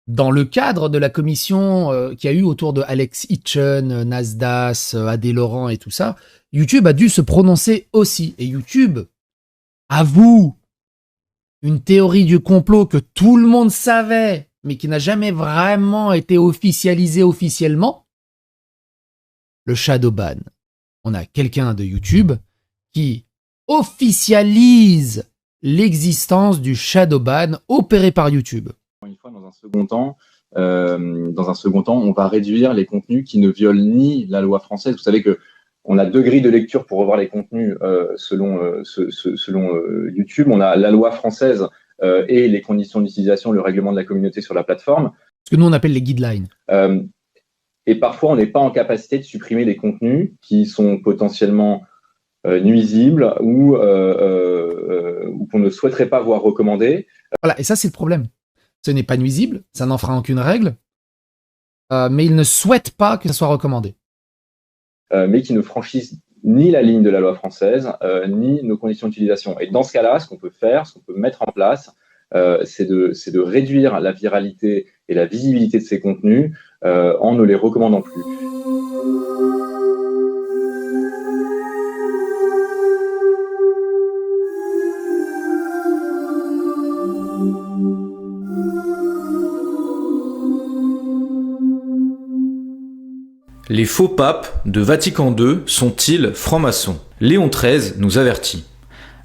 Dans le cadre de la commission qu'il y a eu autour de Alex Hitchen, Nasdaq, Adé Laurent et tout ça, YouTube a dû se prononcer aussi. Et YouTube avoue une théorie du complot que tout le monde savait, mais qui n'a jamais vraiment été officialisée officiellement. Le shadow ban. On a quelqu'un de YouTube qui officialise l'existence du shadow ban opéré par YouTube. Une fois, dans un second temps, on va réduire les contenus qui ne violent ni la loi française. Vous savez que on a 2 grilles de lecture pour revoir les contenus selon YouTube. On a la loi française et les conditions d'utilisation, le règlement de la communauté sur la plateforme. Ce que nous on appelle les guidelines. Et parfois, on n'est pas en capacité de supprimer les contenus qui sont potentiellement nuisibles ou qu'on ne souhaiterait pas voir recommandés. Voilà, et ça c'est le problème. Ce n'est pas nuisible, ça n'enfreint aucune règle, mais ils ne souhaitent pas que ça soit recommandé. Mais qui ne franchissent ni la ligne de la loi française, ni nos conditions d'utilisation. Et dans ce cas-là, ce qu'on peut faire, ce qu'on peut mettre en place, c'est de réduire la viralité et la visibilité de ces contenus en ne les recommandant plus. Les faux papes de Vatican II sont-ils francs-maçons? Léon XIII nous avertit.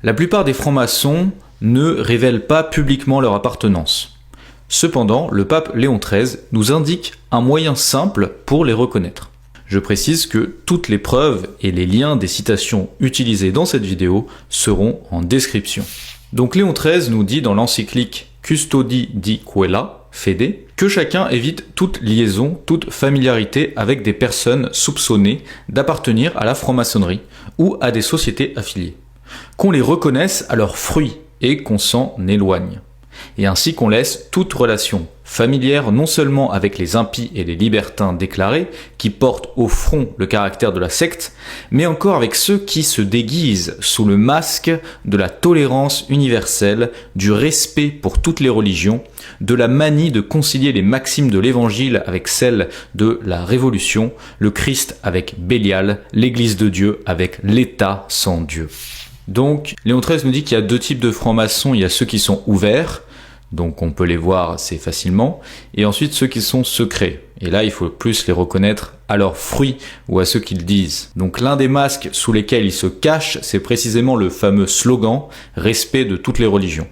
La plupart des francs-maçons ne révèlent pas publiquement leur appartenance. Cependant, le pape Léon XIII nous indique un moyen simple pour les reconnaître. Je précise que toutes les preuves et les liens des citations utilisées dans cette vidéo seront en description. Donc Léon XIII nous dit dans l'encyclique Custodi di Quella Fede que chacun évite toute liaison, toute familiarité avec des personnes soupçonnées d'appartenir à la franc-maçonnerie ou à des sociétés affiliées. Qu'on les reconnaisse à leurs fruits et qu'on s'en éloigne. Et ainsi qu'on laisse toute relation familière non seulement avec les impies et les libertins déclarés, qui portent au front le caractère de la secte, mais encore avec ceux qui se déguisent sous le masque de la tolérance universelle, du respect pour toutes les religions, de la manie de concilier les maximes de l'évangile avec celles de la révolution, le Christ avec Bélial, l'église de Dieu avec l'État sans Dieu. Donc, Léon XIII nous dit qu'il y a 2 types de francs-maçons. Il y a ceux qui sont ouverts, donc on peut les voir assez facilement, et ensuite ceux qui sont secrets. Et là, il faut plus les reconnaître à leurs fruits ou à ceux qu'ils disent. Donc l'un des masques sous lesquels ils se cachent, c'est précisément le fameux slogan « Respect de toutes les religions ».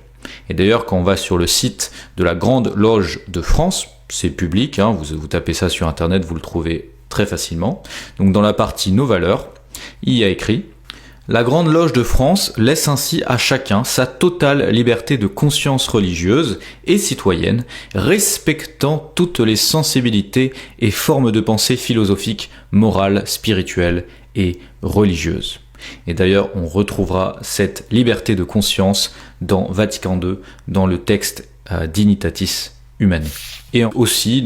Et d'ailleurs, quand on va sur le site de la Grande Loge de France, c'est public, hein, vous tapez ça sur Internet, vous le trouvez très facilement. Donc dans la partie « Nos valeurs », il y a écrit « La Grande Loge de France laisse ainsi à chacun sa totale liberté de conscience religieuse et citoyenne, respectant toutes les sensibilités et formes de pensée philosophiques, morales, spirituelles et religieuses. » Et d'ailleurs, on retrouvera cette liberté de conscience dans Vatican II, dans le texte Dignitatis Humanae. Et aussi,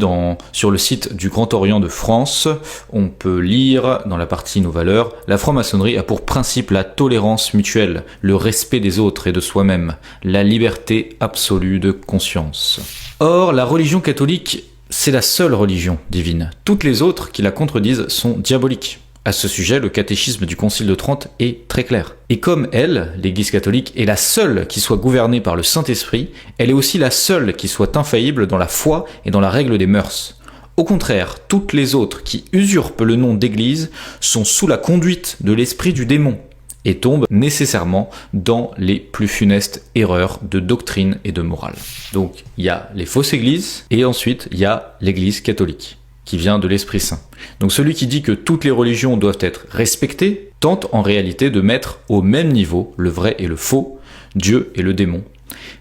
sur le site du Grand Orient de France, on peut lire, dans la partie Nos valeurs, la franc-maçonnerie a pour principe la tolérance mutuelle, le respect des autres et de soi-même, la liberté absolue de conscience. Or, la religion catholique, c'est la seule religion divine. Toutes les autres qui la contredisent sont diaboliques. À ce sujet, le catéchisme du Concile de Trente est très clair. Et comme elle, l'Église catholique, est la seule qui soit gouvernée par le Saint-Esprit, elle est aussi la seule qui soit infaillible dans la foi et dans la règle des mœurs. Au contraire, toutes les autres qui usurpent le nom d'Église sont sous la conduite de l'esprit du démon et tombent nécessairement dans les plus funestes erreurs de doctrine et de morale. Donc, il y a les fausses églises et ensuite, il y a l'Église catholique, qui vient de l'Esprit Saint. Donc celui qui dit que toutes les religions doivent être respectées tente en réalité de mettre au même niveau le vrai et le faux, Dieu et le démon.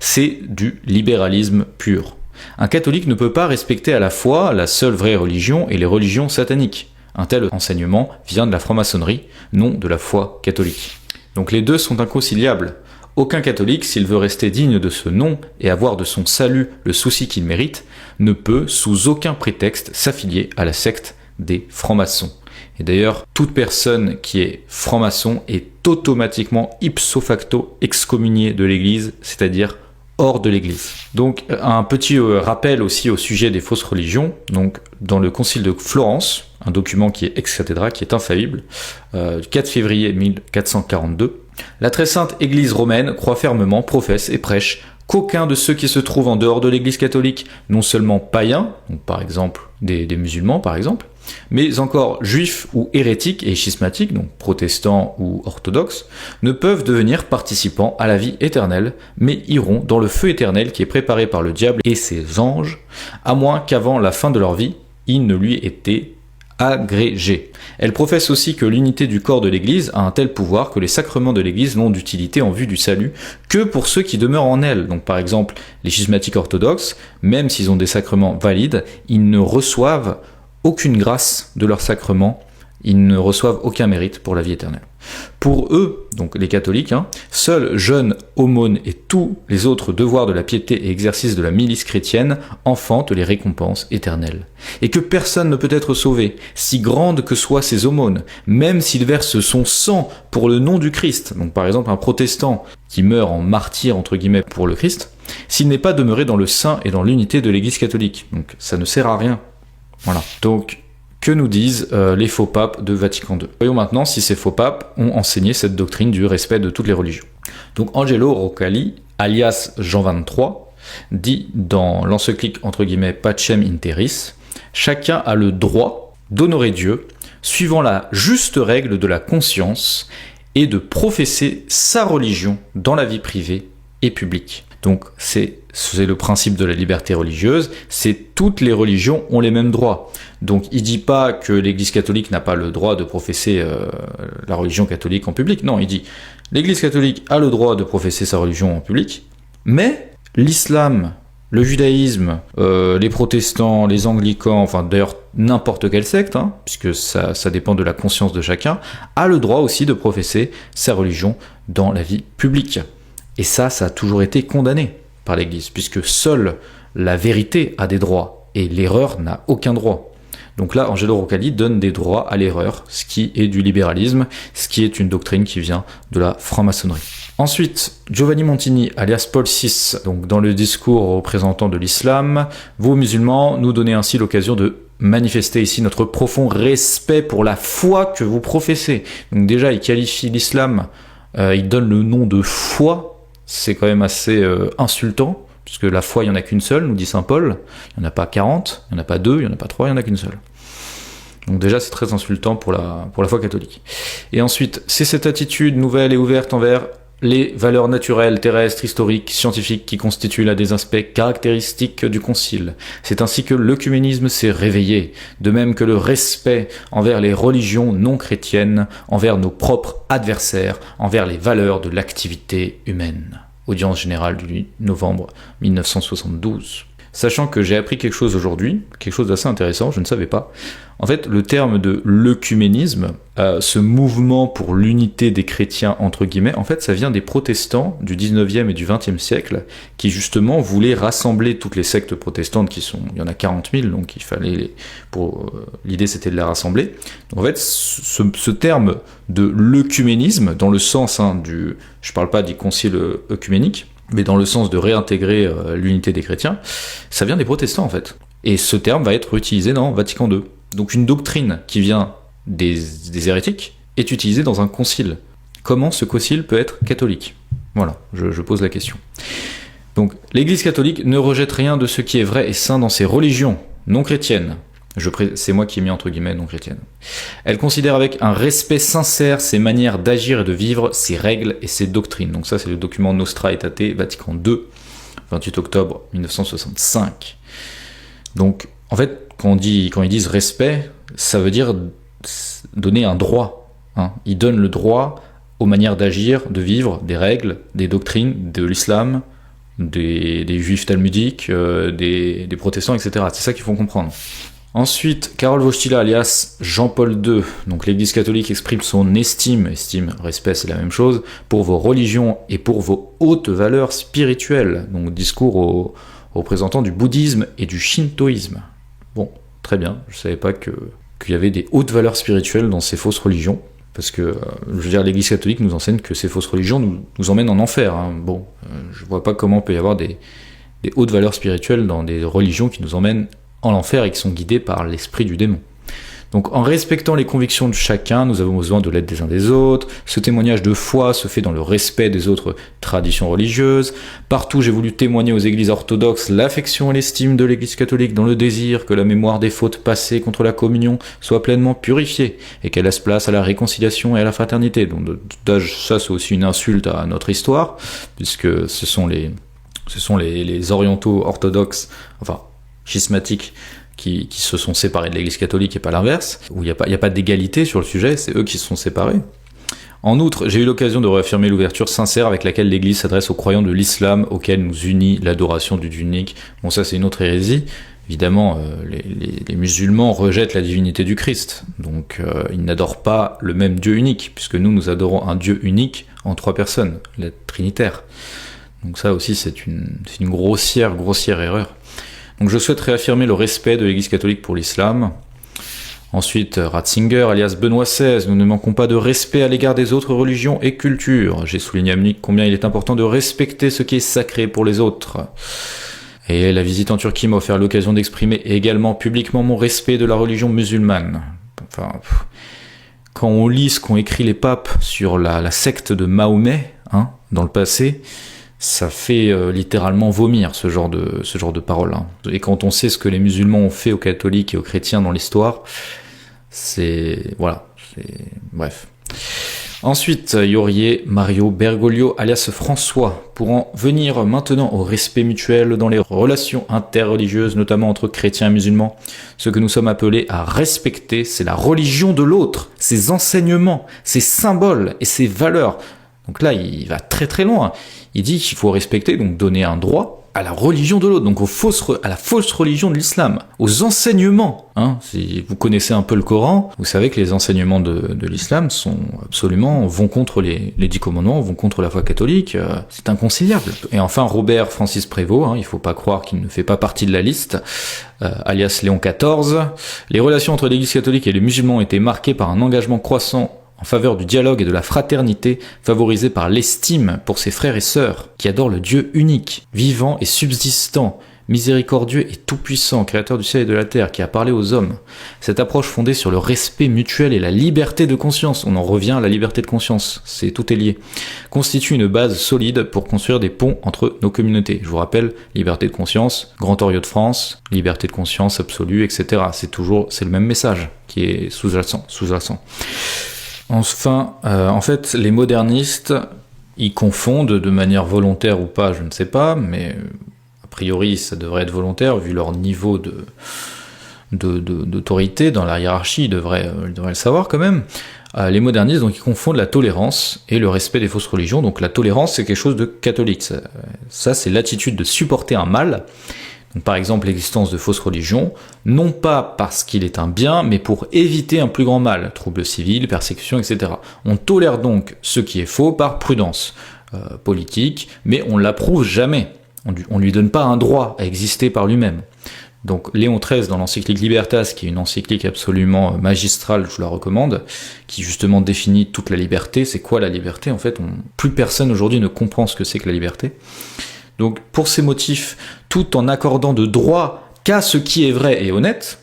C'est du libéralisme pur. Un catholique ne peut pas respecter à la fois la seule vraie religion et les religions sataniques. Un tel enseignement vient de la franc-maçonnerie, non de la foi catholique. Donc les deux sont inconciliables. Aucun catholique, s'il veut rester digne de ce nom et avoir de son salut le souci qu'il mérite, ne peut sous aucun prétexte s'affilier à la secte des francs-maçons. Et d'ailleurs, toute personne qui est franc-maçon est automatiquement ipso facto excommuniée de l'Église, c'est-à-dire hors de l'Église. Donc un petit rappel aussi au sujet des fausses religions. Donc dans le Concile de Florence, un document qui est ex-cathédra, qui est infaillible, du 4 février 1442, la très sainte Église romaine croit fermement, professe et prêche qu'aucun de ceux qui se trouvent en dehors de l'Église catholique, non seulement païens, donc par exemple des musulmans par exemple, mais encore juifs ou hérétiques et schismatiques, donc protestants ou orthodoxes, ne peuvent devenir participants à la vie éternelle, mais iront dans le feu éternel qui est préparé par le diable et ses anges, à moins qu'avant la fin de leur vie, il ne lui ait été agrégé. Elle professe aussi que l'unité du corps de l'Église a un tel pouvoir que les sacrements de l'Église n'ont d'utilité en vue du salut que pour ceux qui demeurent en elle. Donc par exemple, les schismatiques orthodoxes, même s'ils ont des sacrements valides, ils ne reçoivent aucune grâce de leur sacrement, ils ne reçoivent aucun mérite pour la vie éternelle. Pour eux, donc les catholiques, seul jeûne, aumône et tous les autres devoirs de la piété et exercices de la milice chrétienne enfantent les récompenses éternelles. Et que personne ne peut être sauvé, si grande que soient ses aumônes, même s'il verse son sang pour le nom du Christ. Donc par exemple un protestant qui meurt en martyr entre guillemets pour le Christ, s'il n'est pas demeuré dans le sein et dans l'unité de l'Église catholique. Donc ça ne sert à rien. Voilà. Donc, que nous disent les faux papes de Vatican II? Voyons maintenant si ces faux papes ont enseigné cette doctrine du respect de toutes les religions. Donc, Angelo Roncalli, alias Jean XXIII, dit dans l'encyclique entre guillemets Pacem in Terris, chacun a le droit d'honorer Dieu suivant la juste règle de la conscience et de professer sa religion dans la vie privée et publique. Donc c'est le principe de la liberté religieuse, c'est toutes les religions ont les mêmes droits. Donc il dit pas que l'Église catholique n'a pas le droit de professer la religion catholique en public, non, il dit l'Église catholique a le droit de professer sa religion en public, mais l'islam, le judaïsme, les protestants, les anglicans, enfin d'ailleurs n'importe quelle secte, puisque ça dépend de la conscience de chacun, a le droit aussi de professer sa religion dans la vie publique. Et ça a toujours été condamné par l'Église, puisque seule la vérité a des droits, et l'erreur n'a aucun droit. Donc là, Angelo Roncalli donne des droits à l'erreur, ce qui est du libéralisme, ce qui est une doctrine qui vient de la franc-maçonnerie. Ensuite, Giovanni Montini, alias Paul VI, donc dans le discours aux représentants de l'islam, vous musulmans, nous donnez ainsi l'occasion de manifester ici notre profond respect pour la foi que vous professez. Donc déjà, il qualifie l'islam, il donne le nom de foi. C'est quand même assez insultant, puisque la foi, il n'y en a qu'une seule, nous dit saint Paul. Il n'y en a pas 40, il n'y en a pas 2, il n'y en a pas 3, il n'y en a qu'une seule. Donc déjà, c'est très insultant pour la foi catholique. Et ensuite, c'est cette attitude nouvelle et ouverte envers les valeurs naturelles, terrestres, historiques, scientifiques qui constituent l'un des aspects caractéristiques du Concile. C'est ainsi que l'œcuménisme s'est réveillé, de même que le respect envers les religions non chrétiennes, envers nos propres adversaires, envers les valeurs de l'activité humaine. Audience générale du 8 novembre 1972. Sachant que j'ai appris quelque chose aujourd'hui, quelque chose d'assez intéressant, je ne savais pas. En fait, le terme de l'œcuménisme, ce mouvement pour l'unité des chrétiens, entre guillemets, en fait, ça vient des protestants du 19e et du 20e siècle, qui justement voulaient rassembler toutes les sectes protestantes il y en a 40 000, donc il fallait, l'idée c'était de les rassembler. Donc, en fait, ce terme de l'œcuménisme, dans le sens je parle pas du concile œcuménique, mais dans le sens de réintégrer l'unité des chrétiens, ça vient des protestants en fait. Et ce terme va être utilisé dans Vatican II. Donc une doctrine qui vient des hérétiques est utilisée dans un concile. Comment ce concile peut être catholique? Voilà, je pose la question. Donc l'Église catholique ne rejette rien de ce qui est vrai et saint dans ses religions non chrétiennes. C'est moi qui ai mis entre guillemets non chrétienne. Elle considère avec un respect sincère ses manières d'agir et de vivre, ses règles et ses doctrines. Donc ça c'est le document Nostra Aetate, Vatican II, 28 octobre 1965. Donc en fait, quand ils disent respect, ça veut dire donner un droit. Ils donnent le droit aux manières d'agir, de vivre, des règles, des doctrines de l'islam, des juifs talmudiques, des protestants, etc. C'est ça qu'il faut comprendre. Ensuite, Karol Wojtyla, alias Jean-Paul II, donc l'Église catholique exprime son estime, respect c'est la même chose, pour vos religions et pour vos hautes valeurs spirituelles, donc discours aux représentants du bouddhisme et du shintoïsme. Bon, très bien, je savais pas qu'il y avait des hautes valeurs spirituelles dans ces fausses religions. Parce que, je veux dire, l'Église catholique nous enseigne que ces fausses religions nous emmènent en enfer. Hein. Bon, je vois pas comment il peut y avoir des hautes valeurs spirituelles dans des religions qui nous emmènent en enfer et qui sont guidées par l'esprit du démon. Donc en respectant les convictions de chacun, nous avons besoin de l'aide des uns des autres. Ce témoignage de foi se fait dans le respect des autres traditions religieuses. Partout, j'ai voulu témoigner aux églises orthodoxes l'affection et l'estime de l'église catholique dans le désir que la mémoire des fautes passées contre la communion soit pleinement purifiée et qu'elle laisse place à la réconciliation et à la fraternité. Donc ça, c'est aussi une insulte à notre histoire, puisque ce sont les orientaux orthodoxes, enfin schismatiques, qui se sont séparés de l'église catholique et pas l'inverse, où il n'y a pas d'égalité sur le sujet, c'est eux qui se sont séparés. En outre, j'ai eu l'occasion de réaffirmer l'ouverture sincère avec laquelle l'église s'adresse aux croyants de l'islam, auxquels nous unit l'adoration du Dieu unique. Bon, ça c'est une autre hérésie. Évidemment, les musulmans rejettent la divinité du Christ, donc ils n'adorent pas le même Dieu unique, puisque nous adorons un Dieu unique en 3 personnes, l'être trinitaire. Donc ça aussi c'est une grossière erreur. Donc je souhaite réaffirmer le respect de l'Église catholique pour l'islam. Ensuite, Ratzinger, alias Benoît XVI, nous ne manquons pas de respect à l'égard des autres religions et cultures. J'ai souligné à Munich combien il est important de respecter ce qui est sacré pour les autres. Et la visite en Turquie m'a offert l'occasion d'exprimer également publiquement mon respect de la religion musulmane. Enfin, quand on lit ce qu'ont écrit les papes sur la secte de Mahomet, dans le passé, ça fait littéralement vomir ce genre de paroles. Hein. Et quand on sait ce que les musulmans ont fait aux catholiques et aux chrétiens dans l'histoire, bref. Ensuite, il y aurait Mario Bergoglio, alias François, pour en venir maintenant au respect mutuel dans les relations interreligieuses, notamment entre chrétiens et musulmans. Ce que nous sommes appelés à respecter, c'est la religion de l'autre, ses enseignements, ses symboles et ses valeurs. Donc là, il va très très loin. Il dit qu'il faut respecter, donc donner un droit à la religion de l'autre, donc à la fausse religion de l'islam, aux enseignements. Si vous connaissez un peu le Coran, vous savez que les enseignements de l'islam vont contre les 10 commandements, vont contre la foi catholique, c'est inconciliable. Et enfin, Robert Francis Prévost, il faut pas croire qu'il ne fait pas partie de la liste, alias Léon XIV. Les relations entre l'église catholique et les musulmans ont été marquées par un engagement croissant en faveur du dialogue et de la fraternité, favorisé par l'estime pour ses frères et sœurs, qui adorent le Dieu unique, vivant et subsistant, miséricordieux et tout-puissant, créateur du ciel et de la terre, qui a parlé aux hommes. Cette approche fondée sur le respect mutuel et la liberté de conscience, on en revient à la liberté de conscience, tout est lié, constitue une base solide pour construire des ponts entre nos communautés. Je vous rappelle, liberté de conscience, Grand Oriot de France, liberté de conscience absolue, etc. C'est le même message qui est sous-jacent. Enfin, en fait, les modernistes, ils confondent de manière volontaire ou pas, je ne sais pas, mais a priori, ça devrait être volontaire, vu leur niveau d'autorité dans la hiérarchie, ils devraient le savoir quand même. Les modernistes, donc, ils confondent la tolérance et le respect des fausses religions. Donc la tolérance, c'est quelque chose de catholique. Ça c'est l'attitude de supporter un mal. Donc, par exemple, l'existence de fausses religions, non pas parce qu'il est un bien, mais pour éviter un plus grand mal, troubles civils, persécutions, etc. On tolère donc ce qui est faux par prudence politique, mais on ne l'approuve jamais. On ne lui donne pas un droit à exister par lui-même. Donc Léon XIII, dans l'encyclique Libertas, qui est une encyclique absolument magistrale, je vous la recommande, qui justement définit toute la liberté. C'est quoi la liberté ? En fait, plus personne aujourd'hui ne comprend ce que c'est que la liberté. Donc pour ces motifs, tout en accordant de droit qu'à ce qui est vrai et honnête,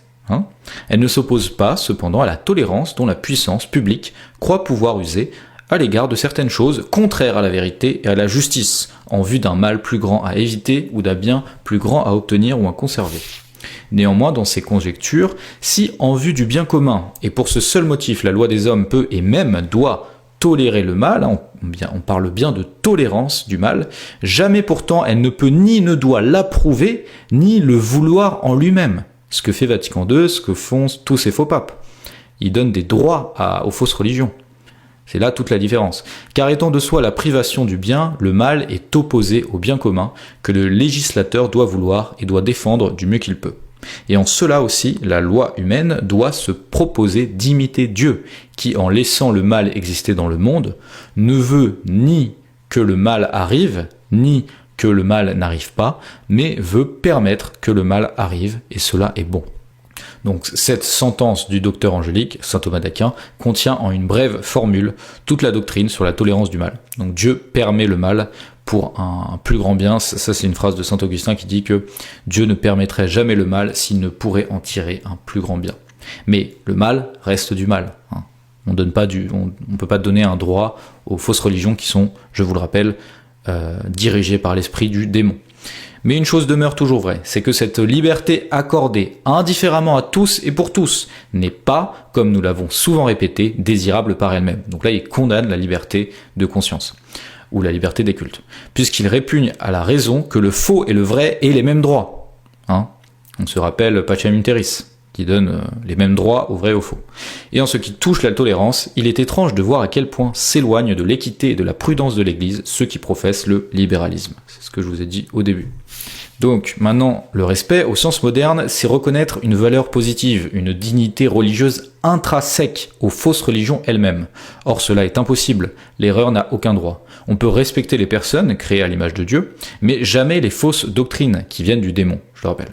elle ne s'oppose pas cependant à la tolérance dont la puissance publique croit pouvoir user à l'égard de certaines choses contraires à la vérité et à la justice, en vue d'un mal plus grand à éviter ou d'un bien plus grand à obtenir ou à conserver. Néanmoins, dans ces conjectures, si en vue du bien commun, et pour ce seul motif la loi des hommes peut et même doit tolérer le mal, on parle bien de tolérance du mal, jamais pourtant elle ne peut ni ne doit l'approuver, ni le vouloir en lui-même. Ce que fait Vatican II, ce que font tous ces faux papes. Ils donnent des droits aux fausses religions. C'est là toute la différence. Car étant de soi la privation du bien, le mal est opposé au bien commun que le législateur doit vouloir et doit défendre du mieux qu'il peut. Et en cela aussi, la loi humaine doit se proposer d'imiter Dieu, qui, en laissant le mal exister dans le monde, ne veut ni que le mal arrive, ni que le mal n'arrive pas, mais veut permettre que le mal arrive, et cela est bon. Donc cette sentence du docteur angélique, saint Thomas d'Aquin, contient en une brève formule toute la doctrine sur la tolérance du mal. Donc Dieu permet le mal pour un plus grand bien. Ça c'est une phrase de saint Augustin qui dit que Dieu ne permettrait jamais le mal s'il ne pourrait en tirer un plus grand bien. Mais le mal reste du mal. On ne peut pas donner un droit aux fausses religions qui sont, je vous le rappelle, dirigées par l'esprit du démon. Mais une chose demeure toujours vraie, c'est que cette liberté accordée indifféremment à tous et pour tous n'est pas, comme nous l'avons souvent répété, désirable par elle-même. Donc là, il condamne la liberté de conscience, ou la liberté des cultes, puisqu'il répugne à la raison que le faux et le vrai aient les mêmes droits. On se rappelle Pacem in Terris, qui donne les mêmes droits au vrai et au faux. Et en ce qui touche la tolérance, il est étrange de voir à quel point s'éloignent de l'équité et de la prudence de l'Église ceux qui professent le libéralisme. C'est ce que je vous ai dit au début. Donc maintenant, le respect, au sens moderne, c'est reconnaître une valeur positive, une dignité religieuse intrinsèque aux fausses religions elles-mêmes. Or cela est impossible, l'erreur n'a aucun droit. On peut respecter les personnes créées à l'image de Dieu, mais jamais les fausses doctrines qui viennent du démon, je le rappelle.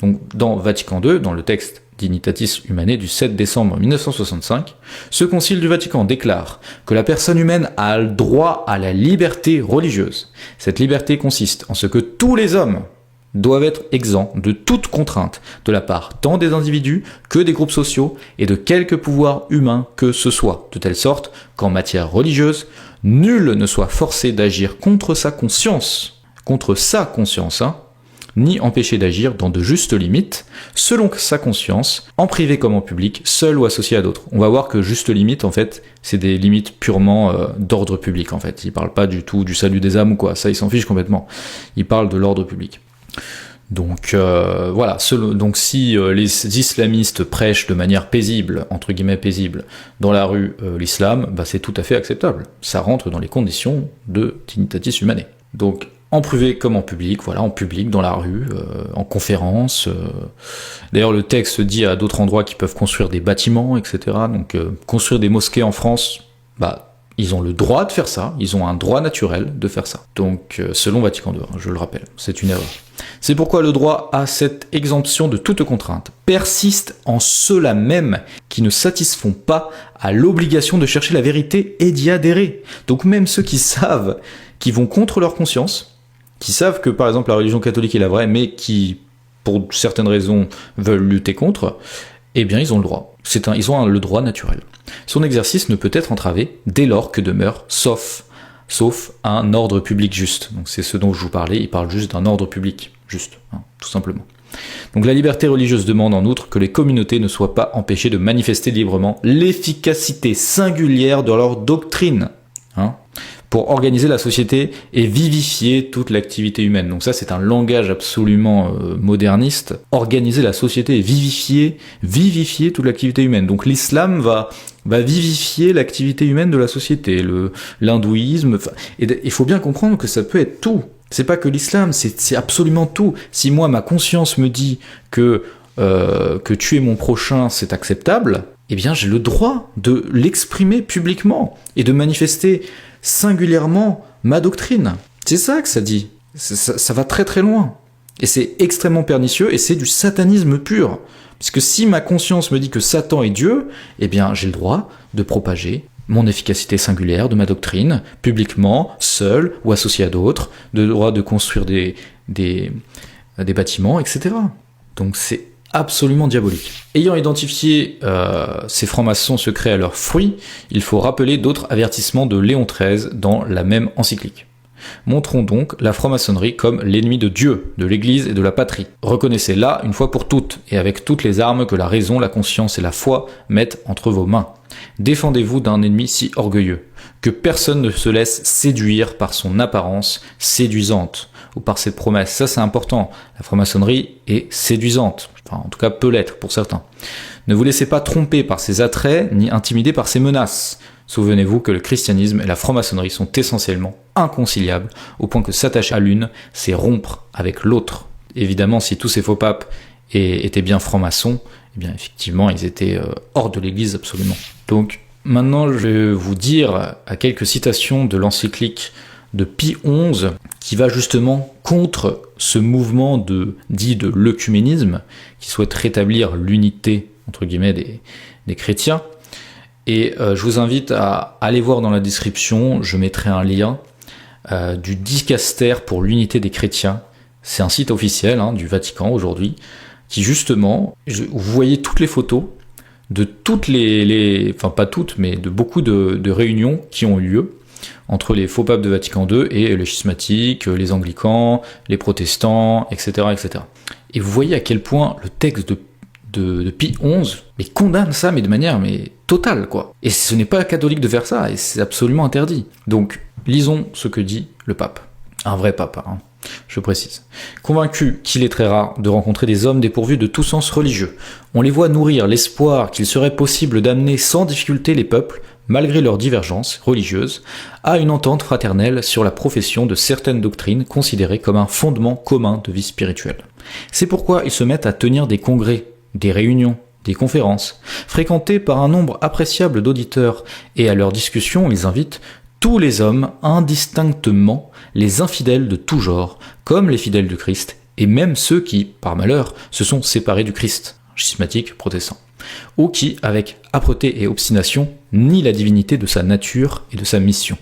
Donc, dans Vatican II, dans le texte Dignitatis Humanae du 7 décembre 1965, ce concile du Vatican déclare que la personne humaine a le droit à la liberté religieuse. Cette liberté consiste en ce que tous les hommes doivent être exempts de toute contrainte de la part tant des individus que des groupes sociaux et de quelque pouvoir humain que ce soit, de telle sorte qu'en matière religieuse, nul ne soit forcé d'agir contre sa conscience, ni empêché d'agir dans de justes limites, selon sa conscience, en privé comme en public, seul ou associé à d'autres. On va voir que justes limites, en fait, c'est des limites purement d'ordre public, en fait. Il parle pas du tout du salut des âmes ou quoi, ça il s'en fiche complètement. Il parle de l'ordre public. Donc voilà, donc si les islamistes prêchent de manière paisible, entre guillemets paisible, dans la rue l'islam, c'est tout à fait acceptable. Ça rentre dans les conditions de Dignitatis Humanae. Donc en privé comme en public, voilà, en public, dans la rue, en conférence. D'ailleurs, le texte dit à d'autres endroits qu'ils peuvent construire des bâtiments, etc. Donc, construire des mosquées en France, ils ont le droit de faire ça, ils ont un droit naturel de faire ça. Donc, selon Vatican II, je le rappelle, c'est une erreur. C'est pourquoi le droit à cette exemption de toute contrainte persiste en ceux-là même qui ne satisfont pas à l'obligation de chercher la vérité et d'y adhérer. Donc, même ceux qui savent, qui vont contre leur conscience, qui savent que par exemple la religion catholique est la vraie, mais qui, pour certaines raisons, veulent lutter contre, eh bien ils ont le droit. Ils ont le droit naturel. Son exercice ne peut être entravé dès lors que demeure, sauf un ordre public juste. Donc c'est ce dont je vous parlais, il parle juste d'un ordre public juste, tout simplement. Donc la liberté religieuse demande en outre que les communautés ne soient pas empêchées de manifester librement l'efficacité singulière de leur doctrine, pour organiser la société et vivifier toute l'activité humaine. Donc ça, c'est un langage absolument moderniste. Organiser la société et vivifier toute l'activité humaine. Donc l'islam va vivifier l'activité humaine de la société, l'hindouisme. Et il faut bien comprendre que ça peut être tout. C'est pas que l'islam, c'est absolument tout. Si moi, ma conscience me dit que tuer mon prochain, c'est acceptable, eh bien j'ai le droit de l'exprimer publiquement et de manifester singulièrement ma doctrine. C'est ça que ça dit. Ça va très très loin. Et c'est extrêmement pernicieux et c'est du satanisme pur. Parce que si ma conscience me dit que Satan est Dieu, eh bien j'ai le droit de propager mon efficacité singulière de ma doctrine, publiquement, seul ou associé à d'autres, le droit de construire des bâtiments, etc. Donc c'est absolument diabolique. Ayant identifié ces francs-maçons secrets à leurs fruits, il faut rappeler d'autres avertissements de Léon XIII dans la même encyclique. Montrons donc la franc-maçonnerie comme l'ennemi de Dieu, de l'Église et de la patrie. Reconnaissez-la une fois pour toutes, et avec toutes les armes que la raison, la conscience et la foi mettent entre vos mains. Défendez-vous d'un ennemi si orgueilleux, que personne ne se laisse séduire par son apparence séduisante, ou par ses promesses. Ça, c'est important. La franc-maçonnerie est séduisante. Enfin, en tout cas, peut l'être pour certains. Ne vous laissez pas tromper par ses attraits, ni intimider par ses menaces. Souvenez-vous que le christianisme et la franc-maçonnerie sont essentiellement inconciliables, au point que s'attacher à l'une, c'est rompre avec l'autre. Évidemment, si tous ces faux papes étaient bien francs-maçons, eh bien, effectivement, ils étaient hors de l'Église absolument. Donc, maintenant, je vais vous dire à quelques citations de l'encyclique de Pie XI qui va justement contre ce mouvement dit de l'œcuménisme qui souhaite rétablir l'unité entre guillemets des chrétiens. Et je vous invite à aller voir dans la description, je mettrai un lien du Dicaster pour l'unité des chrétiens. C'est un site officiel du Vatican aujourd'hui, qui justement, vous voyez toutes les photos de toutes enfin pas toutes, mais de beaucoup de réunions qui ont eu lieu entre les faux papes de Vatican II et les schismatiques, les anglicans, les protestants, etc., etc. Et vous voyez à quel point le texte de Pie XI condamne ça, mais de manière totale, quoi. Et ce n'est pas catholique de faire ça, et c'est absolument interdit. Donc, lisons ce que dit le pape. Un vrai pape, je précise. Convaincu qu'il est très rare de rencontrer des hommes dépourvus de tout sens religieux, on les voit nourrir l'espoir qu'il serait possible d'amener sans difficulté les peuples, malgré leurs divergences religieuses, à une entente fraternelle sur la profession de certaines doctrines considérées comme un fondement commun de vie spirituelle. C'est pourquoi ils se mettent à tenir des congrès, des réunions, des conférences, fréquentées par un nombre appréciable d'auditeurs, et à leurs discussions ils invitent tous les hommes indistinctement, les infidèles de tout genre, comme les fidèles du Christ, et même ceux qui, par malheur, se sont séparés du Christ, schismatiques, protestants, ou qui, avec âpreté et obstination, nient la divinité de sa nature et de sa mission.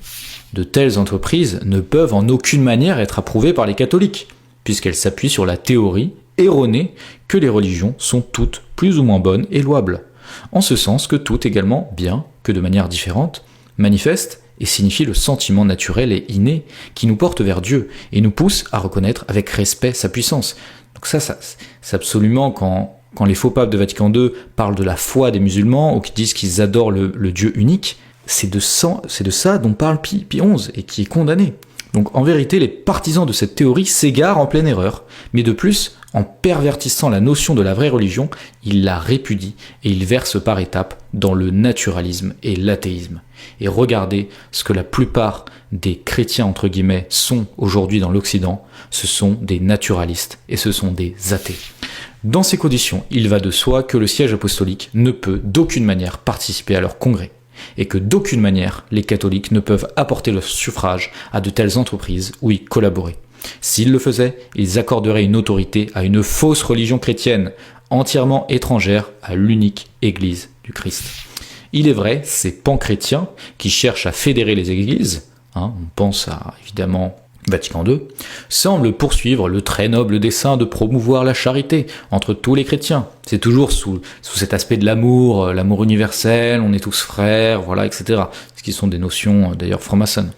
De telles entreprises ne peuvent en aucune manière être approuvées par les catholiques, puisqu'elles s'appuient sur la théorie erronée que les religions sont toutes plus ou moins bonnes et louables, en ce sens que tout également, bien que de manière différente, manifeste et signifie le sentiment naturel et inné qui nous porte vers Dieu et nous pousse à reconnaître avec respect sa puissance. Donc ça c'est absolument quand les faux papes de Vatican II parlent de la foi des musulmans ou qui disent qu'ils adorent le Dieu unique, c'est de ça dont parle Pie XI et qui est condamné. Donc en vérité, les partisans de cette théorie s'égarent en pleine erreur, mais de plus, en pervertissant la notion de la vraie religion, ils la répudient et ils versent par étapes dans le naturalisme et l'athéisme. Et regardez ce que la plupart des chrétiens, entre guillemets, sont aujourd'hui dans l'Occident, ce sont des naturalistes et ce sont des athées. Dans ces conditions, il va de soi que le siège apostolique ne peut d'aucune manière participer à leur congrès, et que d'aucune manière les catholiques ne peuvent apporter leur suffrage à de telles entreprises ou y collaborer. S'ils le faisaient, ils accorderaient une autorité à une fausse religion chrétienne, entièrement étrangère à l'unique Église du Christ. Il est vrai, ces panchrétiens qui cherchent à fédérer les églises, on pense à évidemment Vatican II, semblent poursuivre le très noble dessein de promouvoir la charité entre tous les chrétiens. C'est toujours sous cet aspect de l'amour universel, on est tous frères, voilà, etc. Ce qui sont des notions d'ailleurs franc-maçonnes.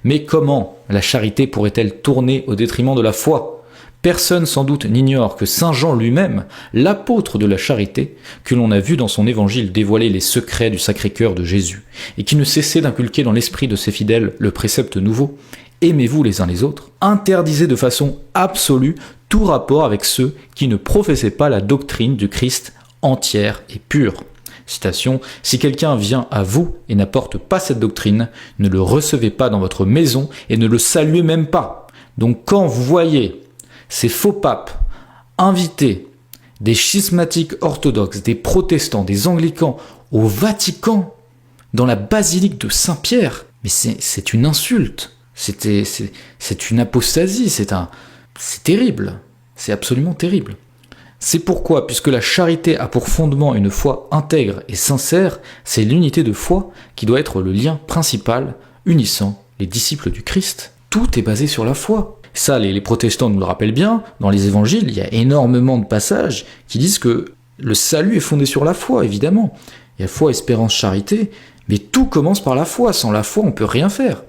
Mais comment la charité pourrait-elle tourner au détriment de la foi ? Personne sans doute n'ignore que Saint Jean lui-même, l'apôtre de la charité, que l'on a vu dans son évangile dévoiler les secrets du Sacré-Cœur de Jésus, et qui ne cessait d'inculquer dans l'esprit de ses fidèles le précepte nouveau, aimez-vous les uns les autres, interdisait de façon absolue tout rapport avec ceux qui ne professaient pas la doctrine du Christ entière et pure. Citation, « Si quelqu'un vient à vous et n'apporte pas cette doctrine, ne le recevez pas dans votre maison et ne le saluez même pas. » Donc quand vous voyez ces faux papes inviter des schismatiques orthodoxes, des protestants, des anglicans au Vatican, dans la basilique de Saint-Pierre, mais c'est une insulte, c'est une apostasie, c'est terrible, c'est absolument terrible. C'est pourquoi, puisque la charité a pour fondement une foi intègre et sincère, c'est l'unité de foi qui doit être le lien principal unissant les disciples du Christ. Tout est basé sur la foi. Ça, les protestants nous le rappellent bien, dans les évangiles, il y a énormément de passages qui disent que le salut est fondé sur la foi, évidemment. Il y a foi, espérance, charité, mais tout commence par la foi. Sans la foi, on ne peut rien faire.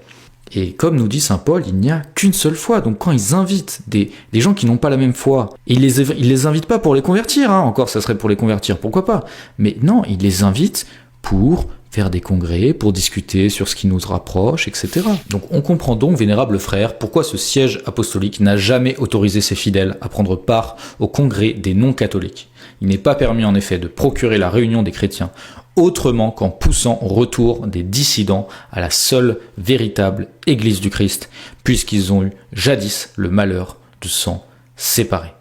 Et comme nous dit saint Paul, il n'y a qu'une seule foi. Donc quand ils invitent des gens qui n'ont pas la même foi, ils les invitent pas pour les convertir, encore ça serait pour les convertir, pourquoi pas. Mais non, ils les invitent pour faire des congrès, pour discuter sur ce qui nous rapproche, etc. Donc on comprend donc, vénérable frère, pourquoi ce siège apostolique n'a jamais autorisé ses fidèles à prendre part au congrès des non-catholiques. Il n'est pas permis en effet de procurer la réunion des chrétiens autrement qu'en poussant au retour des dissidents à la seule véritable Église du Christ, puisqu'ils ont eu jadis le malheur de s'en séparer.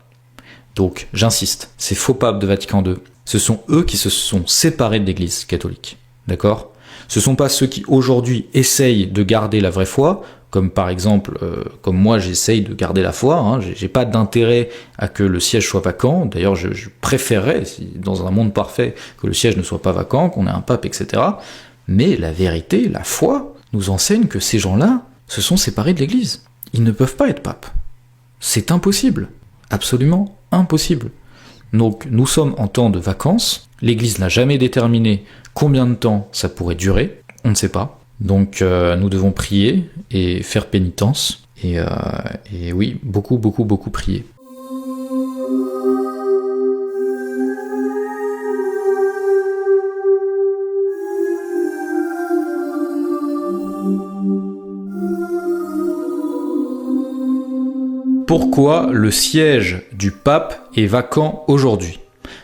Donc, j'insiste, ces faux papes de Vatican II, ce sont eux qui se sont séparés de l'Église catholique. D'accord ? Ce ne sont pas ceux qui aujourd'hui essayent de garder la vraie foi, comme par exemple, comme moi j'essaye de garder la foi, hein, j'ai pas d'intérêt à que le siège soit vacant, d'ailleurs je préférerais, dans un monde parfait, que le siège ne soit pas vacant, qu'on ait un pape, etc. Mais la vérité, la foi, nous enseigne que ces gens-là se sont séparés de l'Église. Ils ne peuvent pas être papes. C'est impossible, absolument impossible. Donc nous sommes en temps de vacances, l'Église n'a jamais déterminé combien de temps ça pourrait durer, on ne sait pas. Donc nous devons prier et faire pénitence, et oui, beaucoup prier. Pourquoi le siège du pape est vacant aujourd'hui ?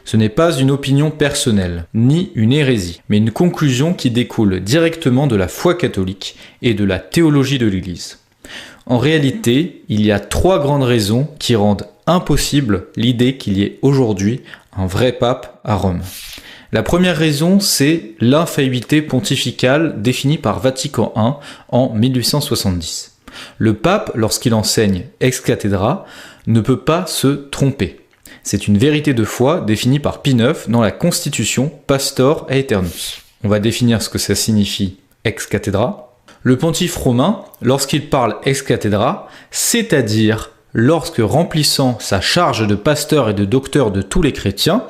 Ce n'est pas une opinion personnelle, ni une hérésie, mais une conclusion qui découle directement de la foi catholique et de la théologie de l'Église. En réalité, il y a 3 grandes raisons qui rendent impossible l'idée qu'il y ait aujourd'hui un vrai pape à Rome. La première raison, c'est l'infaillibilité pontificale définie par Vatican I en 1870. Le pape, lorsqu'il enseigne ex cathedra, ne peut pas se tromper. C'est une vérité de foi définie par Pie IX dans la Constitution Pastor Aeternus. On va définir ce que ça signifie ex cathedra. Le pontife romain, lorsqu'il parle ex cathedra, c'est-à-dire lorsque remplissant sa charge de pasteur et de docteur de tous les chrétiens,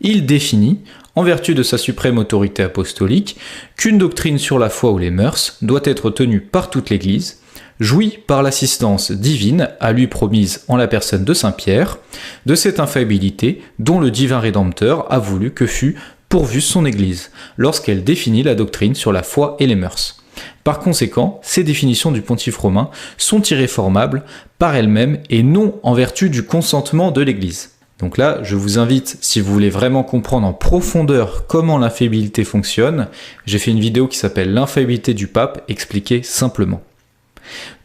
il définit, en vertu de sa suprême autorité apostolique, qu'une doctrine sur la foi ou les mœurs doit être tenue par toute l'Église, jouit par l'assistance divine à lui promise en la personne de Saint Pierre, de cette infaillibilité dont le divin Rédempteur a voulu que fût pourvue son Église, lorsqu'elle définit la doctrine sur la foi et les mœurs. Par conséquent, ces définitions du pontife romain sont irréformables par elles-mêmes et non en vertu du consentement de l'Église. Donc là, je vous invite, si vous voulez vraiment comprendre en profondeur comment l'infaillibilité fonctionne, j'ai fait une vidéo qui s'appelle « L'infaillibilité du pape expliquée simplement ».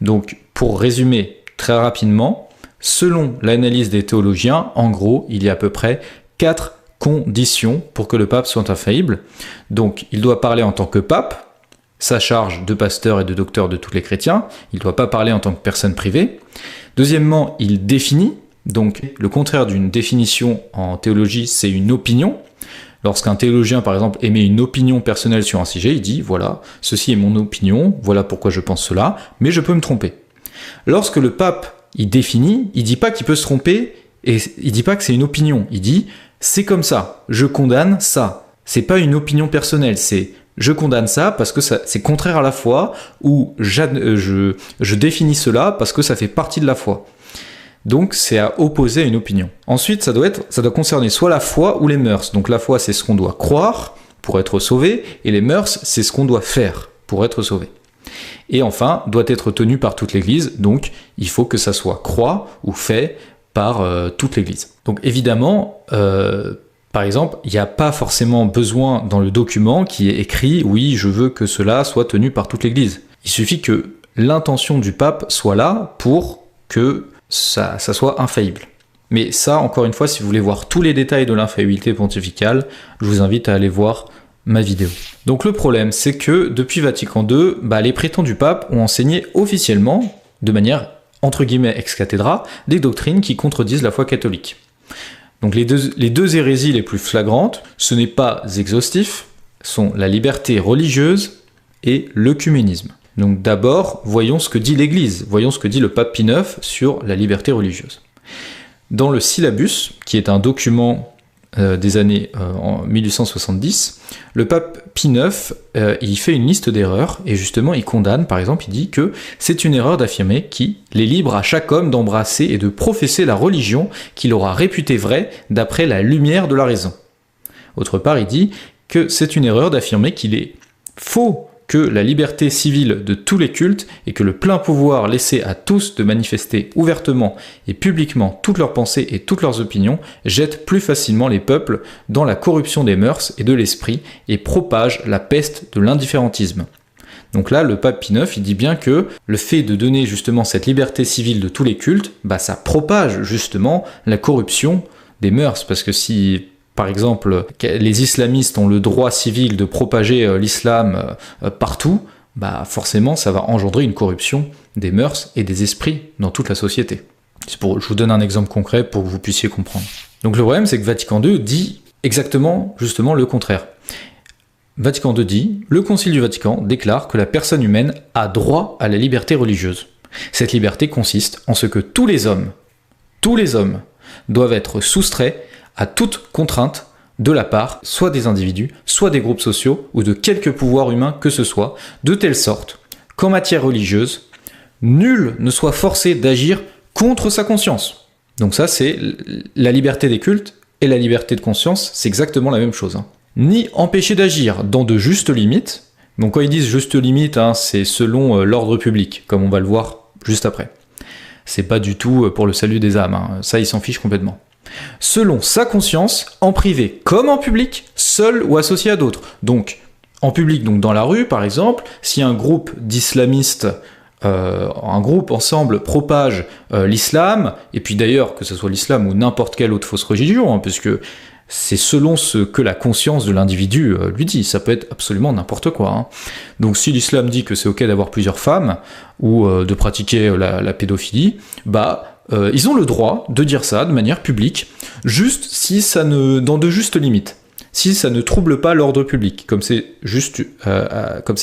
Donc, pour résumer très rapidement, selon l'analyse des théologiens, en gros, il y a à peu près 4 conditions pour que le pape soit infaillible. Donc, il doit parler en tant que pape, sa charge de pasteur et de docteur de tous les chrétiens, il ne doit pas parler en tant que personne privée. Deuxièmement, il définit, donc le contraire d'une définition en théologie, c'est une opinion. Lorsqu'un théologien, par exemple, émet une opinion personnelle sur un sujet, il dit « Voilà, ceci est mon opinion, voilà pourquoi je pense cela, mais je peux me tromper. » Lorsque le pape, il définit, il dit pas qu'il peut se tromper, et il dit pas que c'est une opinion, il dit « C'est comme ça, je condamne ça. » C'est pas une opinion personnelle, c'est « Je condamne ça parce que c'est contraire à la foi » ou « Je définis cela parce que ça fait partie de la foi. » Donc c'est à opposer à une opinion. Ensuite, ça doit concerner soit la foi ou les mœurs. Donc la foi, c'est ce qu'on doit croire pour être sauvé, et les mœurs, c'est ce qu'on doit faire pour être sauvé. Et enfin, doit être tenu par toute l'Église, donc il faut que ça soit croit ou fait par toute l'Église. Donc évidemment, par exemple, il n'y a pas forcément besoin dans le document qui est écrit « Oui, je veux que cela soit tenu par toute l'Église ». Il suffit que l'intention du pape soit là pour que ça soit infaillible. Mais ça, encore une fois, si vous voulez voir tous les détails de l'infaillibilité pontificale, je vous invite à aller voir ma vidéo. Donc le problème, c'est que depuis Vatican II, les prétendus papes ont enseigné officiellement, de manière entre guillemets ex cathedra, des doctrines qui contredisent la foi catholique. Donc les deux hérésies les plus flagrantes, ce n'est pas exhaustif, sont la liberté religieuse et l'œcuménisme. Donc d'abord, voyons ce que dit l'Église, voyons ce que dit le pape Pie IX sur la liberté religieuse. Dans le Syllabus, qui est un document des années en 1870, le pape Pie IX, il fait une liste d'erreurs, et justement il condamne, par exemple, il dit que c'est une erreur d'affirmer qu'il est libre à chaque homme d'embrasser et de professer la religion qu'il aura réputée vraie d'après la lumière de la raison. Autre part, il dit que c'est une erreur d'affirmer qu'il est faux que la liberté civile de tous les cultes et que le plein pouvoir laissé à tous de manifester ouvertement et publiquement toutes leurs pensées et toutes leurs opinions jette plus facilement les peuples dans la corruption des mœurs et de l'esprit et propage la peste de l'indifférentisme. Donc là, le pape Pie IX, il dit bien que le fait de donner justement cette liberté civile de tous les cultes, ça propage justement la corruption des mœurs, parce que si par exemple, les islamistes ont le droit civil de propager l'islam partout, forcément ça va engendrer une corruption des mœurs et des esprits dans toute la société. Je vous donne un exemple concret pour que vous puissiez comprendre. Donc le problème, c'est que Vatican II dit exactement, justement, le contraire. Vatican II dit « Le Concile du Vatican déclare que la personne humaine a droit à la liberté religieuse. Cette liberté consiste en ce que tous les hommes, doivent être soustraits à toute contrainte de la part soit des individus, soit des groupes sociaux, ou de quelque pouvoir humain que ce soit, de telle sorte qu'en matière religieuse, nul ne soit forcé d'agir contre sa conscience. » Donc ça, c'est la liberté des cultes et la liberté de conscience, c'est exactement la même chose. Ni empêché d'agir dans de justes limites. Donc quand ils disent justes limites, c'est selon l'ordre public, comme on va le voir juste après. C'est pas du tout pour le salut des âmes, ça ils s'en fichent complètement. Selon sa conscience, en privé comme en public, seul ou associé à d'autres. Donc en public, donc dans la rue par exemple, si un groupe d'islamistes, un groupe ensemble propage l'islam, et puis d'ailleurs que ce soit l'islam ou n'importe quelle autre fausse religion, puisque c'est selon ce que la conscience de l'individu lui dit, ça peut être absolument n'importe quoi. Donc si l'islam dit que c'est ok d'avoir plusieurs femmes, ou de pratiquer la pédophilie, ils ont le droit de dire ça de manière publique, juste si ça dans de justes limites. Si ça ne trouble pas l'ordre public, comme c'est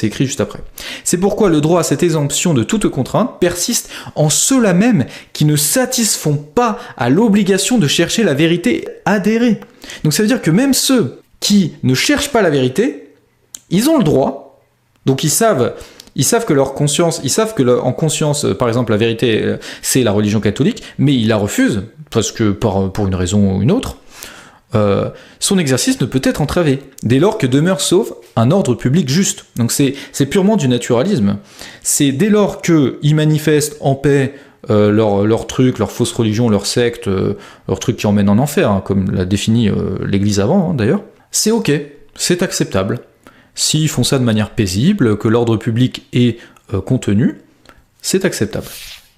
écrit juste après. C'est pourquoi le droit à cette exemption de toute contrainte persiste en ceux-là même qui ne satisfont pas à l'obligation de chercher la vérité adhérée. Donc ça veut dire que même ceux qui ne cherchent pas la vérité, ils ont le droit, donc ils savent que leur conscience, en conscience, par exemple, la vérité, c'est la religion catholique, mais ils la refusent, parce que pour une raison ou une autre. Son exercice ne peut être entravé, dès lors que demeure sauf un ordre public juste. Donc c'est purement du naturalisme. C'est dès lors qu'ils manifestent en paix leur truc, leur fausse religion, leur secte, leur truc qui emmène en enfer, comme l'a défini l'Église avant, d'ailleurs, c'est ok, c'est acceptable. S'ils font ça de manière paisible, que l'ordre public est contenu, c'est acceptable.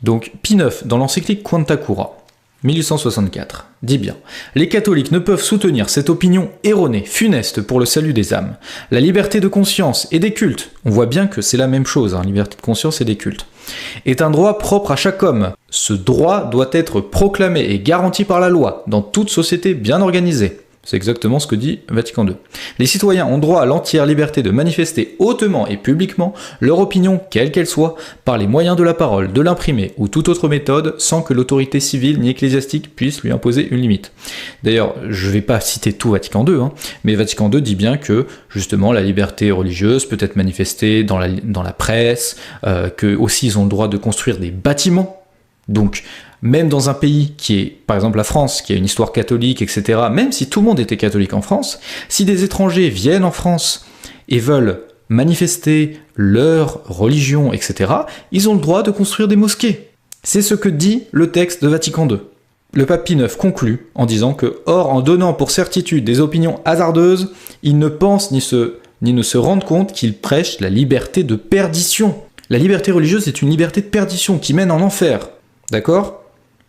Donc Pie IX, dans l'encyclique Quanta Cura, 1864, dit bien « Les catholiques ne peuvent soutenir cette opinion erronée, funeste pour le salut des âmes. La liberté de conscience et des cultes, on voit bien que c'est la même chose, liberté de conscience et des cultes, est un droit propre à chaque homme. Ce droit doit être proclamé et garanti par la loi dans toute société bien organisée. » C'est exactement ce que dit Vatican II. Les citoyens ont droit à l'entière liberté de manifester hautement et publiquement leur opinion, quelle qu'elle soit, par les moyens de la parole, de l'imprimer ou toute autre méthode, sans que l'autorité civile ni ecclésiastique puisse lui imposer une limite. D'ailleurs, je ne vais pas citer tout Vatican II, mais Vatican II dit bien que, justement, la liberté religieuse peut être manifestée dans la presse, que aussi ils ont le droit de construire des bâtiments. Donc, même dans un pays qui est, par exemple la France, qui a une histoire catholique, etc., même si tout le monde était catholique en France, si des étrangers viennent en France et veulent manifester leur religion, etc., ils ont le droit de construire des mosquées. C'est ce que dit le texte de Vatican II. Le pape Pie IX conclut en disant que, or, en donnant pour certitude des opinions hasardeuses, il ne pense ni ne se rende compte qu'il prêche la liberté de perdition. La liberté religieuse est une liberté de perdition qui mène en enfer. D'accord ?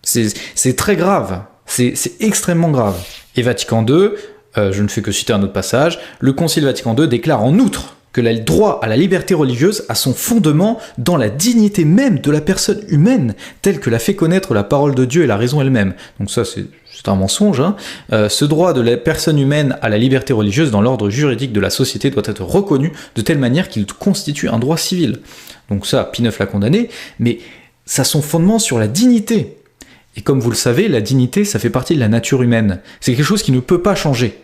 C'est très grave, c'est extrêmement grave. Et Vatican II, je ne fais que citer un autre passage, le Concile Vatican II déclare en outre que le droit à la liberté religieuse a son fondement dans la dignité même de la personne humaine, telle que l'a fait connaître la parole de Dieu et la raison elle-même. Donc ça, c'est un mensonge. Ce droit de la personne humaine à la liberté religieuse dans l'ordre juridique de la société doit être reconnu de telle manière qu'il constitue un droit civil. Donc ça, Pie IX l'a condamné, mais ça a son fondement sur la dignité. Et comme vous le savez, la dignité, ça fait partie de la nature humaine. C'est quelque chose qui ne peut pas changer.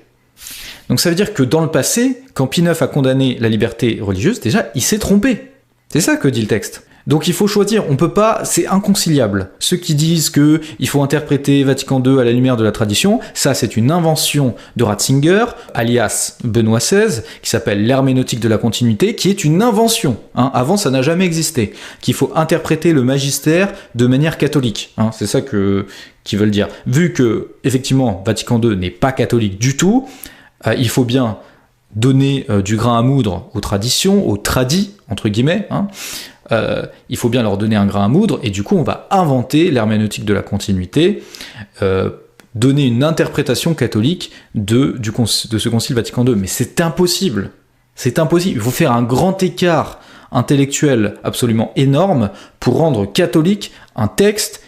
Donc ça veut dire que dans le passé, quand Pie IX a condamné la liberté religieuse, déjà, il s'est trompé. C'est ça que dit le texte. Donc il faut choisir, on peut pas, c'est inconciliable. Ceux qui disent que il faut interpréter Vatican II à la lumière de la tradition, ça c'est une invention de Ratzinger, alias Benoît XVI, qui s'appelle l'herméneutique de la continuité, qui est une invention. Avant ça n'a jamais existé. Qu'il faut interpréter le magistère de manière catholique. C'est ça qu'ils veulent dire. Vu que, effectivement, Vatican II n'est pas catholique du tout, il faut bien donner du grain à moudre aux traditions, aux tradis, entre guillemets, il faut bien leur donner un grain à moudre, et du coup on va inventer l'herméneutique de la continuité, donner une interprétation catholique de ce concile Vatican II. Mais c'est impossible, il faut faire un grand écart intellectuel absolument énorme pour rendre catholique un texte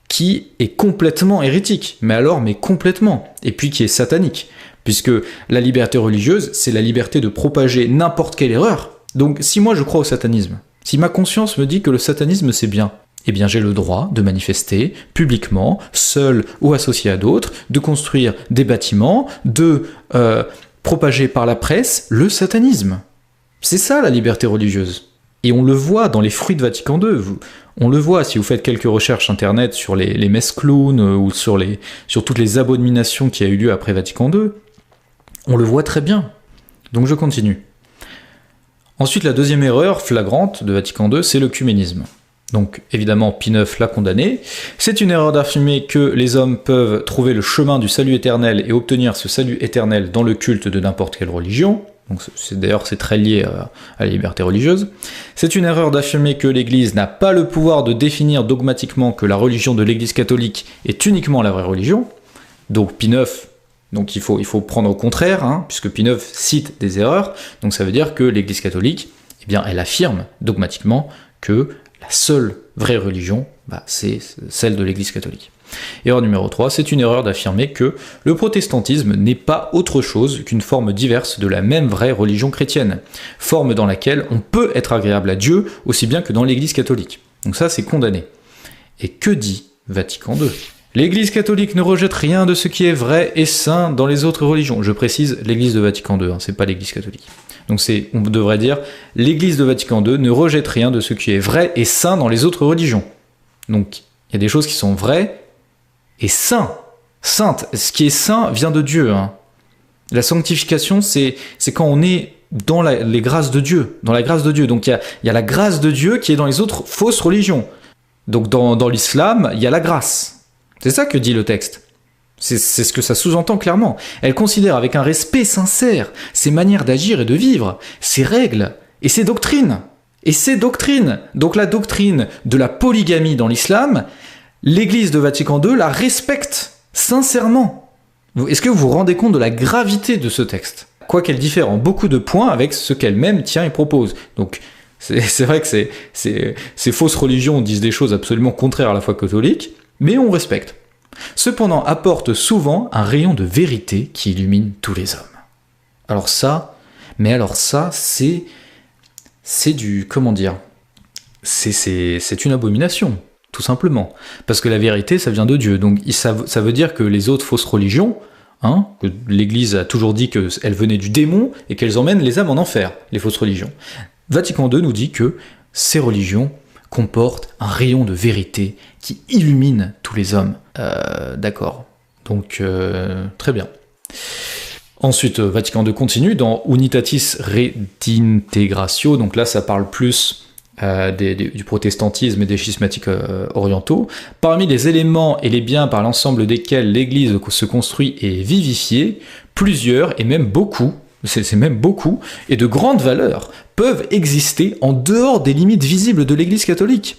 qui est complètement hérétique, mais complètement, et puis qui est satanique, puisque la liberté religieuse, c'est la liberté de propager n'importe quelle erreur. Donc si moi je crois au satanisme, si ma conscience me dit que le satanisme c'est bien, eh bien j'ai le droit de manifester publiquement, seul ou associé à d'autres, de construire des bâtiments, de propager par la presse le satanisme. C'est ça la liberté religieuse. Et on le voit dans les fruits de Vatican II. On le voit si vous faites quelques recherches internet sur les messes clowns ou sur toutes les abominations qui a eu lieu après Vatican II. On le voit très bien. Donc je continue. Ensuite, la deuxième erreur flagrante de Vatican II, c'est l'œcuménisme. Donc évidemment, Pie IX l'a condamné. C'est une erreur d'affirmer que les hommes peuvent trouver le chemin du salut éternel et obtenir ce salut éternel dans le culte de n'importe quelle religion. Donc d'ailleurs c'est très lié à la liberté religieuse. C'est une erreur d'affirmer que l'Église n'a pas le pouvoir de définir dogmatiquement que la religion de l'Église catholique est uniquement la vraie religion. Donc Pie IX, donc il faut prendre au contraire, puisque Pie IX cite des erreurs. Donc ça veut dire que l'Église catholique, eh bien, elle affirme dogmatiquement que la seule vraie religion, c'est celle de l'Église catholique. Erreur numéro 3, c'est une erreur d'affirmer que le protestantisme n'est pas autre chose qu'une forme diverse de la même vraie religion chrétienne, forme dans laquelle on peut être agréable à Dieu aussi bien que dans l'Église catholique. Donc ça, c'est condamné. Et que dit Vatican II ? L'Église catholique ne rejette rien de ce qui est vrai et saint dans les autres religions. Je précise, l'Église de Vatican II, c'est pas l'Église catholique. Donc on devrait dire, l'Église de Vatican II ne rejette rien de ce qui est vrai et saint dans les autres religions. Donc il y a des choses qui sont vraies et saintes. Ce qui est saint vient de Dieu. La sanctification, c'est quand on est dans les grâces de Dieu, dans la grâce de Dieu. Donc il y a la grâce de Dieu qui est dans les autres fausses religions. Donc dans l'islam, il y a la grâce. C'est ça que dit le texte. C'est ce que ça sous-entend clairement. Elle considère avec un respect sincère ses manières d'agir et de vivre, ses règles et ses doctrines. Donc la doctrine de la polygamie dans l'islam, l'Église de Vatican II la respecte sincèrement. Est-ce que vous vous rendez compte de la gravité de ce texte ? Quoiqu'elle diffère en beaucoup de points avec ce qu'elle-même tient et propose. Donc c'est vrai que ces fausses religions disent des choses absolument contraires à la foi catholique, mais on respecte. Cependant, apporte souvent un rayon de vérité qui illumine tous les hommes. Alors ça, c'est du, comment dire, c'est une abomination, tout simplement. Parce que la vérité, ça vient de Dieu. Donc ça veut dire que les autres fausses religions, que l'Église a toujours dit qu'elles venaient du démon et qu'elles emmènent les âmes en enfer, les fausses religions. Vatican II nous dit que ces religions comportent un rayon de vérité qui illumine tous les hommes. D'accord. Donc, très bien. Ensuite, Vatican II continue dans Unitatis Redintegratio. Donc là, ça parle plus du protestantisme et des schismatiques orientaux. Parmi les éléments et les biens par l'ensemble desquels l'Église se construit et est vivifiée, plusieurs, et même beaucoup, c'est même beaucoup, et de grandes valeurs, peuvent exister en dehors des limites visibles de l'Église catholique.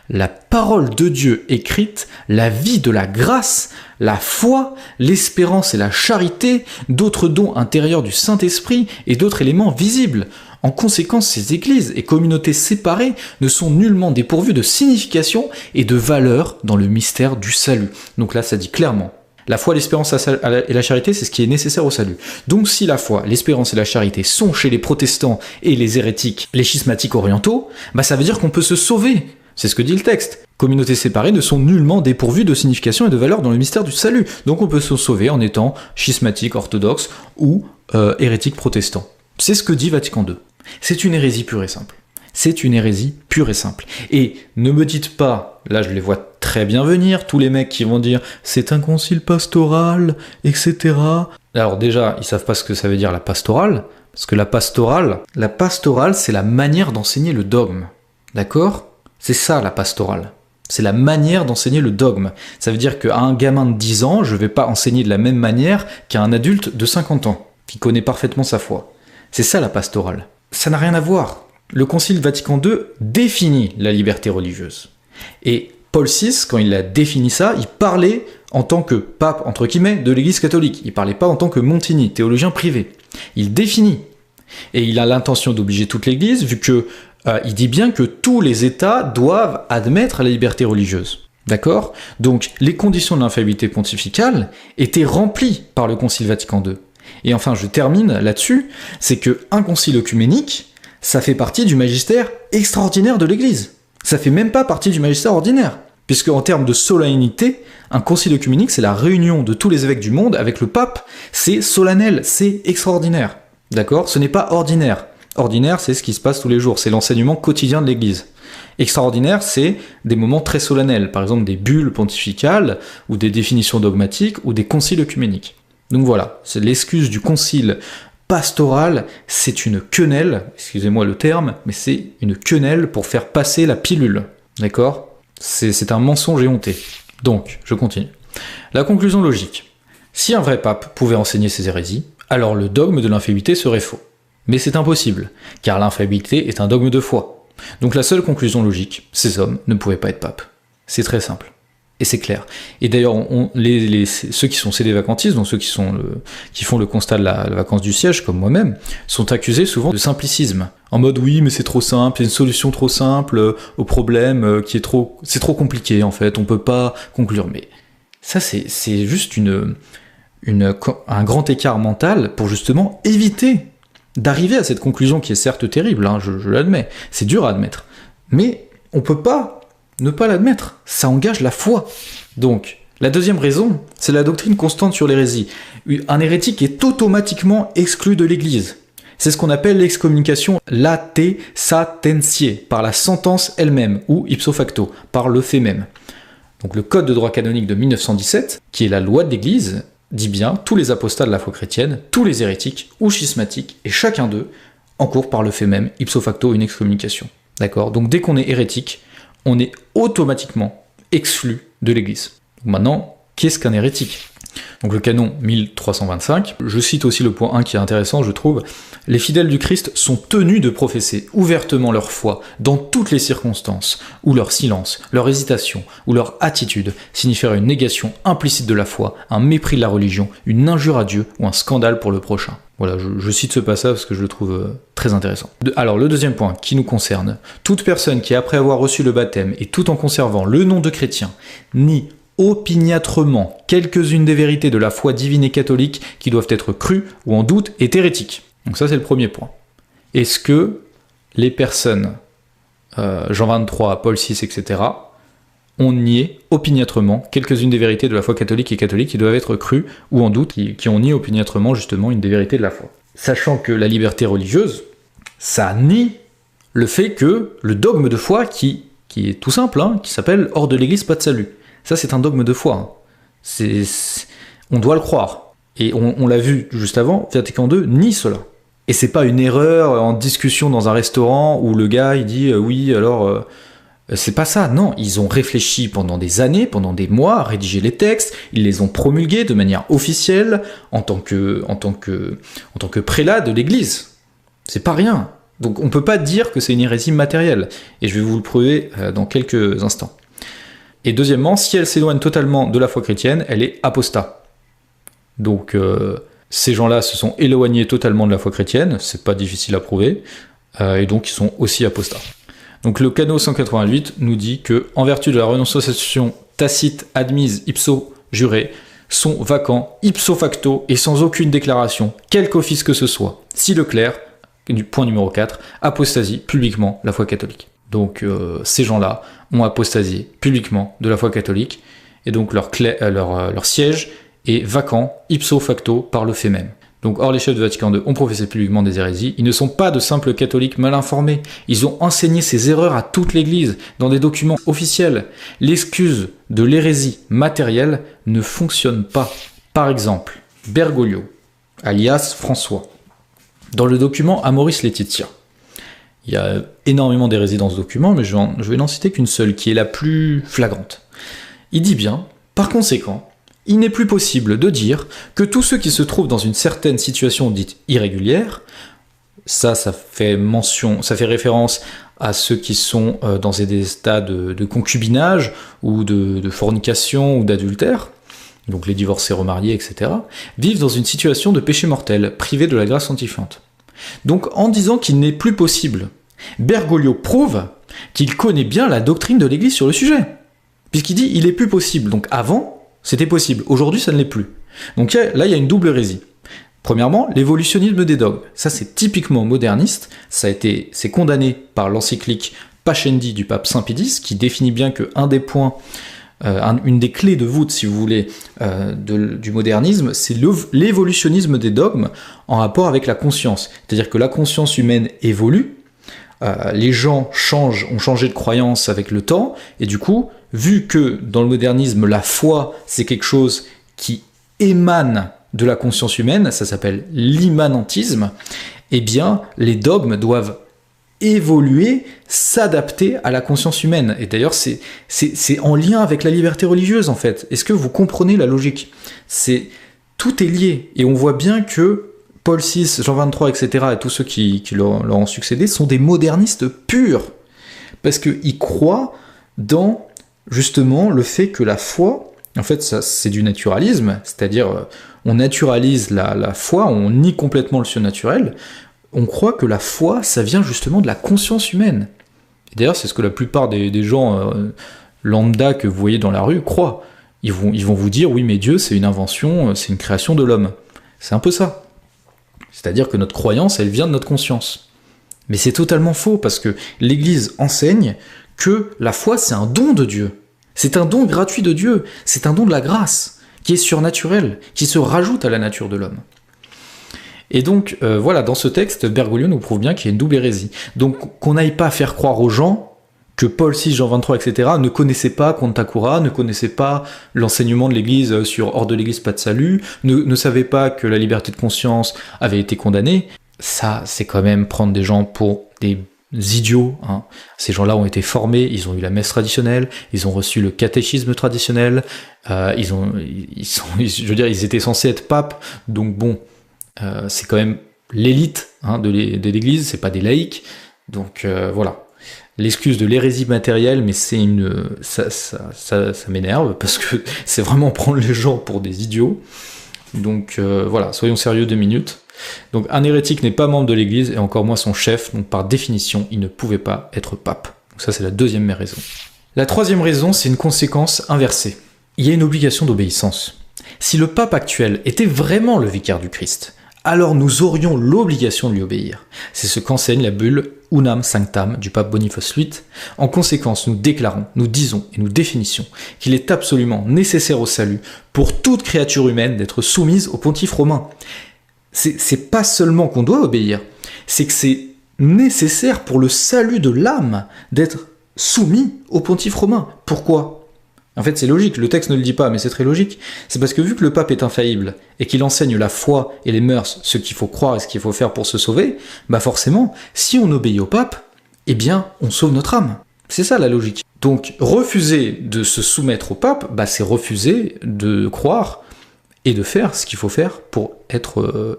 La parole de Dieu écrite, la vie de la grâce, la foi, l'espérance et la charité, d'autres dons intérieurs du Saint-Esprit et d'autres éléments visibles. En conséquence, ces églises et communautés séparées ne sont nullement dépourvues de signification et de valeur dans le mystère du salut. Donc là, ça dit clairement, la foi, l'espérance et la charité, c'est ce qui est nécessaire au salut. Donc si la foi, l'espérance et la charité sont chez les protestants et les hérétiques, les schismatiques orientaux, ça veut dire qu'on peut se sauver. C'est ce que dit le texte. Communautés séparées ne sont nullement dépourvues de signification et de valeur dans le mystère du salut. Donc on peut se sauver en étant schismatique, orthodoxe ou hérétique protestant. C'est ce que dit Vatican II. C'est une hérésie pure et simple. C'est une hérésie pure et simple. Et ne me dites pas, là je les vois très bien venir, tous les mecs qui vont dire « c'est un concile pastoral, etc. » Alors déjà, ils savent pas ce que ça veut dire la pastorale, parce que la pastorale, c'est la manière d'enseigner le dogme. D'accord ? C'est ça la pastorale. C'est la manière d'enseigner le dogme. Ça veut dire qu'à un gamin de 10 ans, je vais pas enseigner de la même manière qu'à un adulte de 50 ans, qui connaît parfaitement sa foi. C'est ça la pastorale. Ça n'a rien à voir. Le Concile Vatican II définit la liberté religieuse. Et Paul VI, quand il a défini ça, il parlait en tant que pape, entre guillemets, de l'Église catholique. Il parlait pas en tant que Montini, théologien privé. Il définit. Et il a l'intention d'obliger toute l'Église, vu que Il dit bien que tous les États doivent admettre la liberté religieuse. D'accord ? Donc, les conditions de l'infaillibilité pontificale étaient remplies par le Concile Vatican II. Et enfin, je termine là-dessus, c'est qu'un concile œcuménique, ça fait partie du magistère extraordinaire de l'Église. Ça fait même pas partie du magistère ordinaire. Puisque en termes de solennité, un concile œcuménique, c'est la réunion de tous les évêques du monde avec le pape. C'est solennel, c'est extraordinaire. D'accord ? Ce n'est pas ordinaire. Ordinaire, c'est ce qui se passe tous les jours, c'est l'enseignement quotidien de l'Église. Extraordinaire, c'est des moments très solennels, par exemple des bulles pontificales, ou des définitions dogmatiques, ou des conciles œcuméniques. Donc voilà, c'est l'excuse du concile pastoral, c'est une quenelle, excusez-moi le terme, mais c'est une quenelle pour faire passer la pilule. D'accord ? C'est un mensonge éhonté. Donc, je continue. La conclusion logique. Si un vrai pape pouvait enseigner ces hérésies, alors le dogme de l'infaillibilité serait faux. Mais c'est impossible, car l'infaillibilité est un dogme de foi. Donc la seule conclusion logique, ces hommes ne pouvaient pas être papes. C'est très simple. Et c'est clair. Et d'ailleurs, ceux qui sont cédévacantistes, donc ceux qui font le constat de la vacance du siège, comme moi-même, sont accusés souvent de simplicisme. En mode, oui, mais c'est trop simple, c'est une solution trop simple au problème c'est trop compliqué, en fait, on peut pas conclure. Mais ça, c'est juste un grand écart mental pour justement éviter d'arriver à cette conclusion qui est certes terrible, hein, je l'admets, c'est dur à admettre. Mais on peut pas ne pas l'admettre, ça engage la foi. Donc, la deuxième raison, c'est la doctrine constante sur l'hérésie. Un hérétique est automatiquement exclu de l'Église. C'est ce qu'on appelle l'excommunication late sententiae, par la sentence elle-même, ou ipso facto, par le fait même. Donc le Code de droit canonique de 1917, qui est la loi de l'Église, dit bien tous les apostats de la foi chrétienne, tous les hérétiques ou schismatiques, et chacun d'eux encourt par le fait même, ipso facto, une excommunication. D'accord ? Donc dès qu'on est hérétique, on est automatiquement exclu de l'Église. Maintenant, qu'est-ce qu'un hérétique ? Donc le canon 1325, je cite aussi le point 1 qui est intéressant, je trouve. Les fidèles du Christ sont tenus de professer ouvertement leur foi dans toutes les circonstances, où leur silence, leur hésitation ou leur attitude signifieraient une négation implicite de la foi, un mépris de la religion, une injure à Dieu ou un scandale pour le prochain. Voilà, je cite ce passage parce que je le trouve très intéressant. Alors, le deuxième point qui nous concerne. Toute personne qui, après avoir reçu le baptême et tout en conservant le nom de chrétien, nie opiniâtrement quelques-unes des vérités de la foi divine et catholique qui doivent être crues ou en doute est hérétique. Donc ça, c'est le premier point. Est-ce que les personnes, Jean 23, Paul VI, etc., ont nié opiniâtrement quelques-unes des vérités de la foi catholique et catholique qui doivent être crues ou en doute, qui ont nié opiniâtrement justement une des vérités de la foi. Sachant que la liberté religieuse, ça nie le fait que le dogme de foi qui est tout simple, hein, qui s'appelle « hors de l'Église, pas de salut ». Ça, c'est un dogme de foi. Hein. On doit le croire. Et on l'a vu juste avant, Vatican II nie cela. Et c'est pas une erreur en discussion dans un restaurant où le gars il dit oui, alors c'est pas ça. Non, ils ont réfléchi pendant des années, pendant des mois, à rédiger les textes, ils les ont promulgués de manière officielle en tant que prélat de l'Église. C'est pas rien. Donc on peut pas dire que c'est une hérésie matérielle. Et je vais vous le prouver dans quelques instants. Et deuxièmement, si elle s'éloigne totalement de la foi chrétienne, elle est apostat. Donc ces gens-là se sont éloignés totalement de la foi chrétienne, c'est pas difficile à prouver, et donc ils sont aussi apostats. Donc le canon 188 nous dit que, en vertu de la renonciation tacite admise ipso jure, sont vacants ipso facto et sans aucune déclaration, quelque office que ce soit, si le clerc, du point numéro 4, apostasie publiquement la foi catholique. Donc ces gens-là ont apostasié publiquement de la foi catholique, et donc leur siège est vacant ipso facto par le fait même. Donc, or les chefs de Vatican II ont professé publiquement des hérésies, ils ne sont pas de simples catholiques mal informés, ils ont enseigné ces erreurs à toute l'Église, dans des documents officiels. L'excuse de l'hérésie matérielle ne fonctionne pas. Par exemple, Bergoglio, alias François, dans le document Amoris Laetitia. Il y a énormément d'hérésies dans ce document, mais je vais n'en citer qu'une seule, qui est la plus flagrante. Il dit bien, par conséquent, il n'est plus possible de dire que tous ceux qui se trouvent dans une certaine situation dite irrégulière, ça fait référence à ceux qui sont dans des états de concubinage ou de fornication ou d'adultère, donc les divorcés remariés, etc., vivent dans une situation de péché mortel, privés de la grâce sanctifiante. Donc en disant qu'il n'est plus possible Bergoglio prouve qu'il connaît bien la doctrine de l'Église sur le sujet, puisqu'il dit il est plus possible. Donc avant, c'était possible. Aujourd'hui, ça ne l'est plus. Donc là, il y a une double hérésie. Premièrement, l'évolutionnisme des dogmes. Ça, c'est typiquement moderniste. C'est condamné par l'encyclique Pascendi du pape Saint Pie X, qui définit bien qu'un des points, une des clés de voûte, si vous voulez, du modernisme, c'est l'évolutionnisme des dogmes en rapport avec la conscience. C'est-à-dire que la conscience humaine évolue, les gens ont changé de croyance avec le temps, et du coup, vu que dans le modernisme, la foi, c'est quelque chose qui émane de la conscience humaine, ça s'appelle l'immanentisme, eh bien, les dogmes doivent évoluer, s'adapter à la conscience humaine. Et d'ailleurs, c'est en lien avec la liberté religieuse, en fait. Est-ce que vous comprenez la logique ? Tout est lié, et on voit bien que Paul VI, Jean XXIII, etc., et tous ceux qui leur ont succédé sont des modernistes purs, parce qu'ils croient dans, justement, le fait que la foi, en fait, ça, c'est du naturalisme, c'est-à-dire, on naturalise la foi, on nie complètement le surnaturel, on croit que la foi, ça vient justement de la conscience humaine. Et d'ailleurs, c'est ce que la plupart des gens lambda que vous voyez dans la rue croient. Ils vont vous dire, oui, mais Dieu, c'est une invention, c'est une création de l'homme. C'est un peu ça. C'est-à-dire que notre croyance, elle vient de notre conscience. Mais c'est totalement faux, parce que l'Église enseigne que la foi, c'est un don de Dieu. C'est un don gratuit de Dieu. C'est un don de la grâce, qui est surnaturel, qui se rajoute à la nature de l'homme. Et donc, voilà, dans ce texte, Bergoglio nous prouve bien qu'il y a une double hérésie. Donc, qu'on n'aille pas faire croire aux gens que Paul VI, Jean XXIII, etc. ne connaissaient pas Contakura, ne connaissaient pas l'enseignement de l'Église sur hors de l'Église, pas de salut, ne savaient pas que la liberté de conscience avait été condamnée. Ça, c'est quand même prendre des gens pour des idiots. Hein. Ces gens-là ont été formés, ils ont eu la messe traditionnelle, ils ont reçu le catéchisme traditionnel, ils étaient censés être papes, donc bon, c'est quand même l'élite de l'Église, c'est pas des laïcs, donc voilà. L'excuse de l'hérésie matérielle, mais ça m'énerve, parce que c'est vraiment prendre les gens pour des idiots. Donc voilà, soyons sérieux 2 minutes. Donc un hérétique n'est pas membre de l'Église, et encore moins son chef, donc par définition, il ne pouvait pas être pape. Donc ça, c'est la deuxième raison. La troisième raison, c'est une conséquence inversée. Il y a une obligation d'obéissance. Si le pape actuel était vraiment le vicaire du Christ, alors nous aurions l'obligation de lui obéir. C'est ce qu'enseigne la bulle Unam Sanctam du pape Boniface VIII. En conséquence, nous déclarons, nous disons et nous définissons qu'il est absolument nécessaire au salut pour toute créature humaine d'être soumise au pontife romain. C'est pas seulement qu'on doit obéir, c'est que c'est nécessaire pour le salut de l'âme d'être soumis au pontife romain. Pourquoi ? En fait, c'est logique, le texte ne le dit pas, mais c'est très logique. C'est parce que vu que le pape est infaillible, et qu'il enseigne la foi et les mœurs, ce qu'il faut croire et ce qu'il faut faire pour se sauver, bah forcément, si on obéit au pape, eh bien, on sauve notre âme. C'est ça la logique. Donc, refuser de se soumettre au pape, bah c'est refuser de croire et de faire ce qu'il faut faire pour être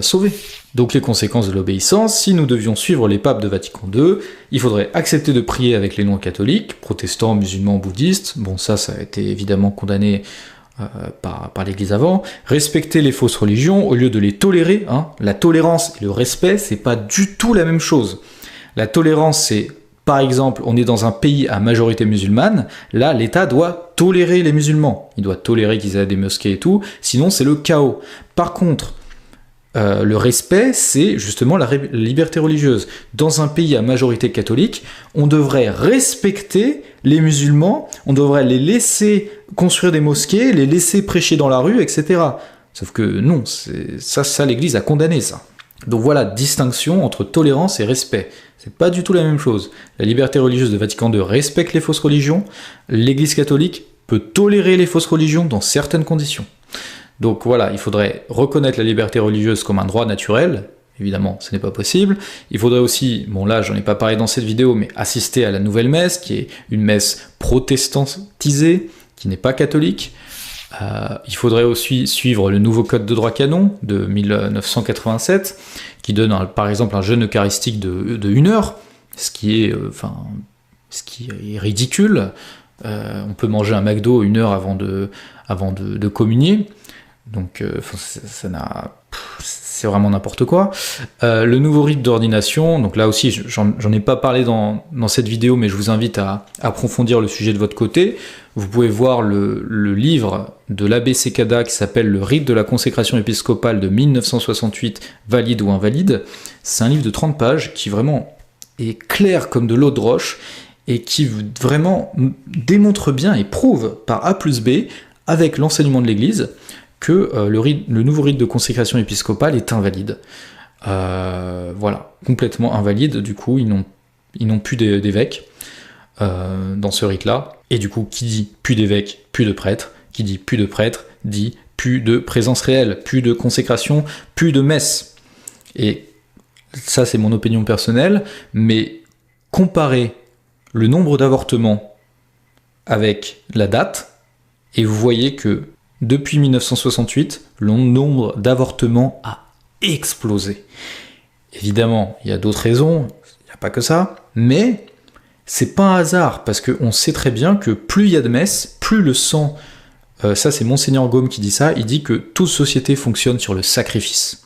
sauvé. Donc les conséquences de l'obéissance, si nous devions suivre les papes de Vatican II, il faudrait accepter de prier avec les non-catholiques, protestants, musulmans, bouddhistes, bon ça a été évidemment condamné par l'Église avant, respecter les fausses religions au lieu de les tolérer, hein. La tolérance et le respect, c'est pas du tout la même chose. La tolérance, c'est, par exemple, on est dans un pays à majorité musulmane, là l'État doit tolérer les musulmans, il doit tolérer qu'ils aient des mosquées et tout, sinon c'est le chaos. Par contre, le respect, c'est justement la liberté religieuse. Dans un pays à majorité catholique, on devrait respecter les musulmans, on devrait les laisser construire des mosquées, les laisser prêcher dans la rue, etc. Sauf que non, ça l'Église a condamné ça. Donc voilà, distinction entre tolérance et respect. C'est pas du tout la même chose. La liberté religieuse de Vatican II respecte les fausses religions, l'Église catholique peut tolérer les fausses religions dans certaines conditions. Donc voilà, il faudrait reconnaître la liberté religieuse comme un droit naturel, évidemment ce n'est pas possible. Il faudrait aussi, bon là j'en ai pas parlé dans cette vidéo, mais assister à la nouvelle messe, qui est une messe protestantisée, qui n'est pas catholique. Il faudrait aussi suivre le nouveau code de droit canon de 1987, qui donne par exemple un jeûne eucharistique de 1 heure, ce qui est ridicule. On peut manger un McDo 1 heure avant de communier. Donc ça n'a... c'est vraiment n'importe quoi. Le nouveau rite d'ordination, donc là aussi, j'en ai pas parlé dans cette vidéo, mais je vous invite à approfondir le sujet de votre côté. Vous pouvez voir le livre de l'abbé Sekada qui s'appelle « Le rite de la consécration épiscopale de 1968, valide ou invalide ». C'est un livre de 30 pages qui vraiment est clair comme de l'eau de roche et qui vraiment démontre bien et prouve par A plus B, avec l'enseignement de l'Église, que le nouveau rite de consécration épiscopale est invalide. Voilà, complètement invalide, du coup, ils n'ont plus d'évêques dans ce rite-là, et du coup, qui dit plus d'évêques, plus de prêtres, qui dit plus de prêtres, dit plus de présence réelle, plus de consécration, plus de messe. Et ça, c'est mon opinion personnelle, mais comparez le nombre d'avortements avec la date, et vous voyez que depuis 1968, le nombre d'avortements a explosé. Évidemment, il y a d'autres raisons, il n'y a pas que ça, mais c'est pas un hasard, parce qu'on sait très bien que plus il y a de messes, plus le sang, ça c'est Monseigneur Gaume qui dit ça, il dit que toute société fonctionne sur le sacrifice.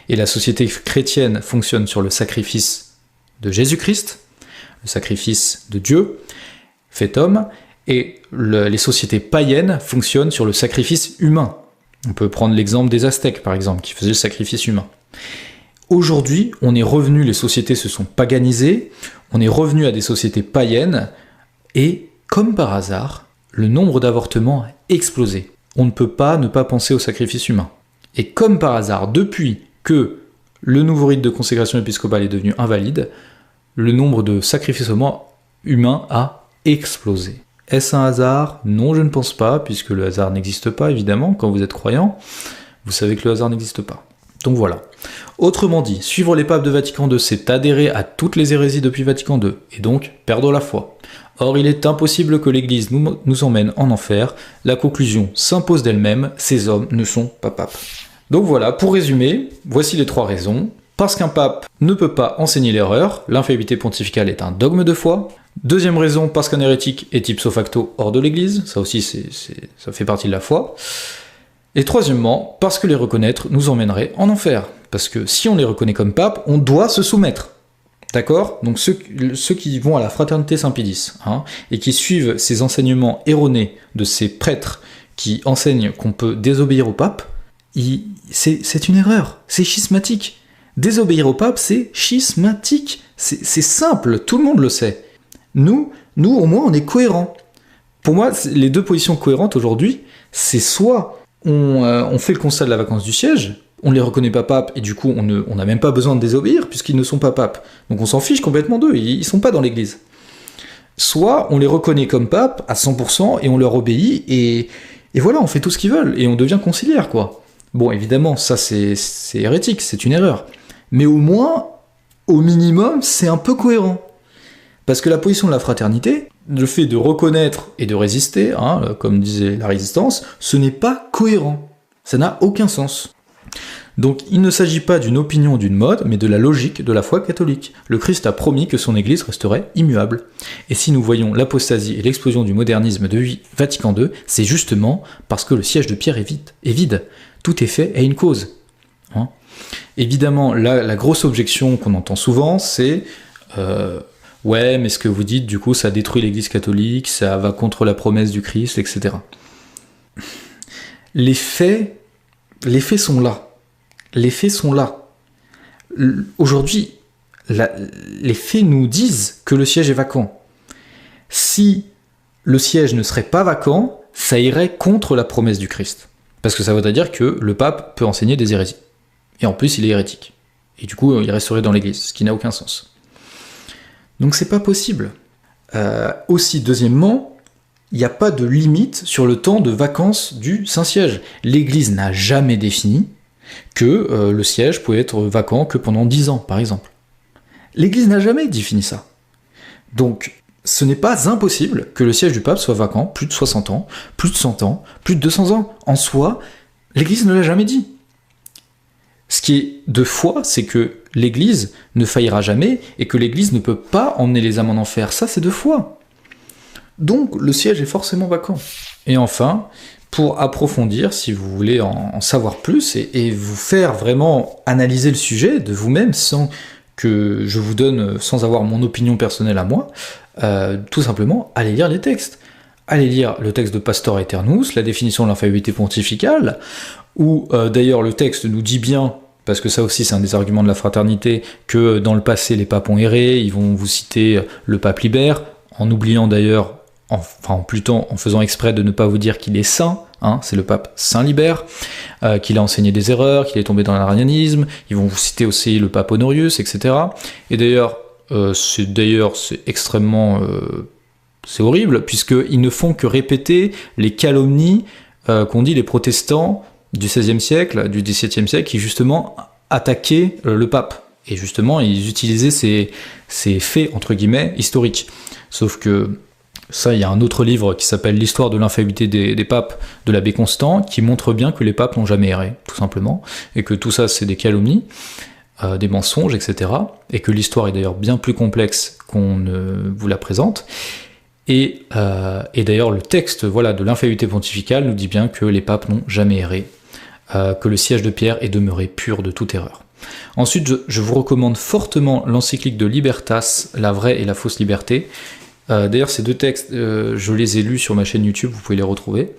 Et la société chrétienne fonctionne sur le sacrifice de Jésus-Christ, le sacrifice de Dieu, fait homme, et les sociétés païennes fonctionnent sur le sacrifice humain. On peut prendre l'exemple des Aztèques, par exemple, qui faisaient le sacrifice humain. Aujourd'hui, on est revenu, les sociétés se sont paganisées, on est revenu à des sociétés païennes, et comme par hasard, le nombre d'avortements a explosé. On ne peut pas ne pas penser au sacrifice humain. Et comme par hasard, depuis que le nouveau rite de consécration épiscopale est devenu invalide, le nombre de sacrifices humains a explosé. Est-ce un hasard ? Non, je ne pense pas, puisque le hasard n'existe pas, évidemment. Quand vous êtes croyant, vous savez que le hasard n'existe pas. Donc voilà. Autrement dit, suivre les papes de Vatican II, c'est adhérer à toutes les hérésies depuis Vatican II, et donc perdre la foi. Or, il est impossible que l'Église nous emmène en enfer. La conclusion s'impose d'elle-même, ces hommes ne sont pas papes. Donc voilà, pour résumer, voici les 3 raisons. Parce qu'un pape ne peut pas enseigner l'erreur, l'infaillibilité pontificale est un dogme de foi. Deuxième raison, parce qu'un hérétique est ipso facto hors de l'Église, ça aussi ça fait partie de la foi. Et troisièmement, parce que les reconnaître nous emmènerait en enfer. Parce que si on les reconnaît comme pape, on doit se soumettre. D'accord ? Donc ceux qui vont à la fraternité Saint-Pédis, et qui suivent ces enseignements erronés de ces prêtres qui enseignent qu'on peut désobéir au pape, c'est une erreur, c'est schismatique. Désobéir au pape, c'est schismatique. C'est simple, tout le monde le sait. Nous, au moins, on est cohérents. Pour moi, les 2 positions cohérentes aujourd'hui, c'est soit on fait le constat de la vacance du siège, on ne les reconnaît pas papes, et du coup, on n'a même pas besoin de désobéir, puisqu'ils ne sont pas papes. Donc on s'en fiche complètement d'eux, ils ne sont pas dans l'Église. Soit on les reconnaît comme papes à 100%, et on leur obéit, et voilà, on fait tout ce qu'ils veulent, et on devient conciliaire, quoi. Bon, évidemment, ça c'est hérétique, c'est une erreur. Mais au moins, au minimum, c'est un peu cohérent. Parce que la position de la fraternité, le fait de reconnaître et de résister, comme disait la résistance, ce n'est pas cohérent. Ça n'a aucun sens. Donc il ne s'agit pas d'une opinion ou d'une mode, mais de la logique de la foi catholique. Le Christ a promis que son Église resterait immuable. Et si nous voyons l'apostasie et l'explosion du modernisme de Vatican II, c'est justement parce que le siège de Pierre est vide. Tout est fait à une cause. Évidemment, la grosse objection qu'on entend souvent, c'est ouais, mais ce que vous dites, du coup, ça détruit l'Église catholique, ça va contre la promesse du Christ, etc. Les faits sont là. Les faits sont là. Aujourd'hui, les faits nous disent que le siège est vacant. Si le siège ne serait pas vacant, ça irait contre la promesse du Christ. Parce que ça voudrait dire que le pape peut enseigner des hérésies. Et en plus, il est hérétique. Et du coup, il resterait dans l'Église, ce qui n'a aucun sens. Donc c'est pas possible. Aussi, deuxièmement, il n'y a pas de limite sur le temps de vacances du Saint-Siège. L'Église n'a jamais défini que le siège pouvait être vacant que pendant 10 ans, par exemple. L'Église n'a jamais défini ça. Donc, ce n'est pas impossible que le siège du pape soit vacant plus de 60 ans, plus de 100 ans, plus de 200 ans. En soi, l'Église ne l'a jamais dit. Ce qui est de foi, c'est que l'Église ne faillira jamais et que l'Église ne peut pas emmener les âmes en enfer. Ça, c'est de foi. donc le siège est forcément vacant. Et enfin, pour approfondir, si vous voulez en savoir plus et vous faire vraiment analyser le sujet de vous-même sans que je vous donne, sans avoir mon opinion personnelle à moi, tout simplement, allez lire les textes. Allez lire le texte de Pastor Aeternus, la définition de l'infaillibilité pontificale, où d'ailleurs le texte nous dit bien, parce que ça aussi c'est un des arguments de la fraternité, que dans le passé les papes ont erré, ils vont vous citer le pape Libère, en oubliant d'ailleurs, plutôt en faisant exprès de ne pas vous dire qu'il est saint, c'est le pape Saint Libère, qu'il a enseigné des erreurs, qu'il est tombé dans l'arianisme, ils vont vous citer aussi le pape Honorius, etc. Et d'ailleurs, c'est extrêmement... c'est horrible, puisqu'ils ne font que répéter les calomnies qu'ont dit les protestants du XVIe siècle, du XVIIe siècle, qui justement attaquaient le pape. Et justement, ils utilisaient ces faits, entre guillemets, historiques. Sauf que ça, il y a un autre livre qui s'appelle « L'histoire de l'infaillibilité des papes » de l'abbé Constant, qui montre bien que les papes n'ont jamais erré, tout simplement, et que tout ça, c'est des calomnies, des mensonges, etc. Et que l'histoire est d'ailleurs bien plus complexe qu'on ne vous la présente. Et d'ailleurs, le texte de l'infaillibilité pontificale nous dit bien que les papes n'ont jamais erré, que le siège de Pierre est demeuré pur de toute erreur. Ensuite, je vous recommande fortement l'encyclique de Libertas, la vraie et la fausse liberté. D'ailleurs, ces deux textes, je les ai lus sur ma chaîne YouTube, vous pouvez les retrouver.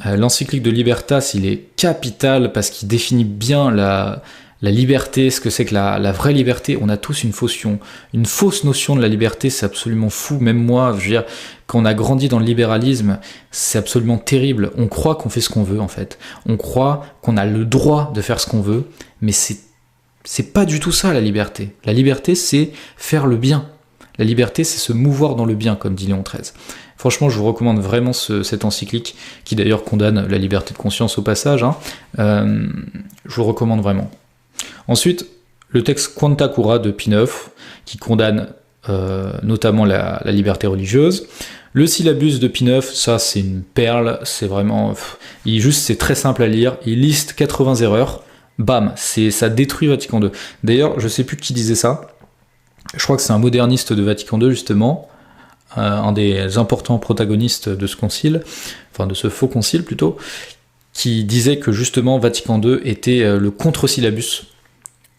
L'encyclique de Libertas, il est capital parce qu'il définit bien la liberté, ce que c'est que la vraie liberté. On a tous une fausse notion de la liberté, c'est absolument fou. Même moi, je veux dire, quand on a grandi dans le libéralisme, c'est absolument terrible. On croit qu'on fait ce qu'on veut, en fait. On croit qu'on a le droit de faire ce qu'on veut, mais c'est pas du tout ça, la liberté. La liberté, c'est faire le bien. La liberté, c'est se mouvoir dans le bien, comme dit Léon XIII. Franchement, je vous recommande vraiment cette encyclique, qui d'ailleurs condamne la liberté de conscience au passage. Je vous recommande vraiment. Ensuite, le texte Quanta Cura de Pie IX, qui condamne notamment la liberté religieuse. Le syllabus de Pie IX, ça c'est une perle, c'est vraiment... c'est très simple à lire, il liste 80 erreurs, bam, ça détruit Vatican II. D'ailleurs, je sais plus qui disait ça, je crois que c'est un moderniste de Vatican II justement, un des importants protagonistes de ce concile, enfin de ce faux concile plutôt, qui disait que justement Vatican II était le contre-syllabus,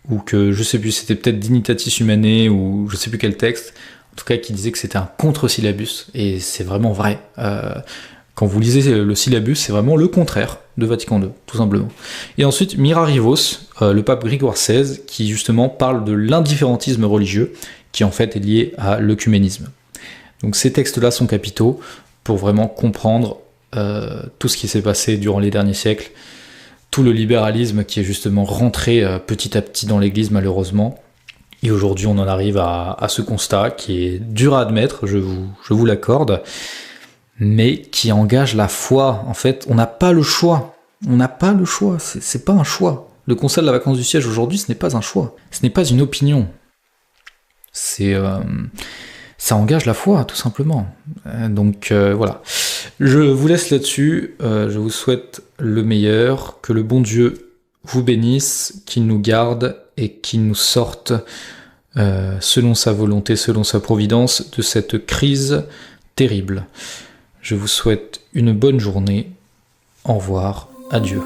ou que je sais plus, c'était peut-être Dignitatis Humanae, ou je sais plus quel texte, en tout cas qui disait que c'était un contre-syllabus, et c'est vraiment vrai. Quand vous lisez le syllabus, c'est vraiment le contraire de Vatican II, tout simplement. Et ensuite, Mirarivos, le pape Grégoire XVI, qui justement parle de l'indifférentisme religieux, qui en fait est lié à l'œcuménisme. Donc ces textes-là sont capitaux pour vraiment comprendre tout ce qui s'est passé durant les derniers siècles, tout le libéralisme qui est justement rentré petit à petit dans l'Église malheureusement, et aujourd'hui on en arrive à ce constat qui est dur à admettre, je vous l'accorde, mais qui engage la foi. En fait, on n'a pas le choix, c'est pas un choix. Le constat de la vacance du siège aujourd'hui, ce n'est pas un choix, ce n'est pas une opinion, ça engage la foi, tout simplement. Donc voilà. Je vous laisse là-dessus. Je vous souhaite le meilleur. Que le bon Dieu vous bénisse, qu'il nous garde et qu'il nous sorte selon sa volonté, selon sa providence, de cette crise terrible. Je vous souhaite une bonne journée. Au revoir. Adieu.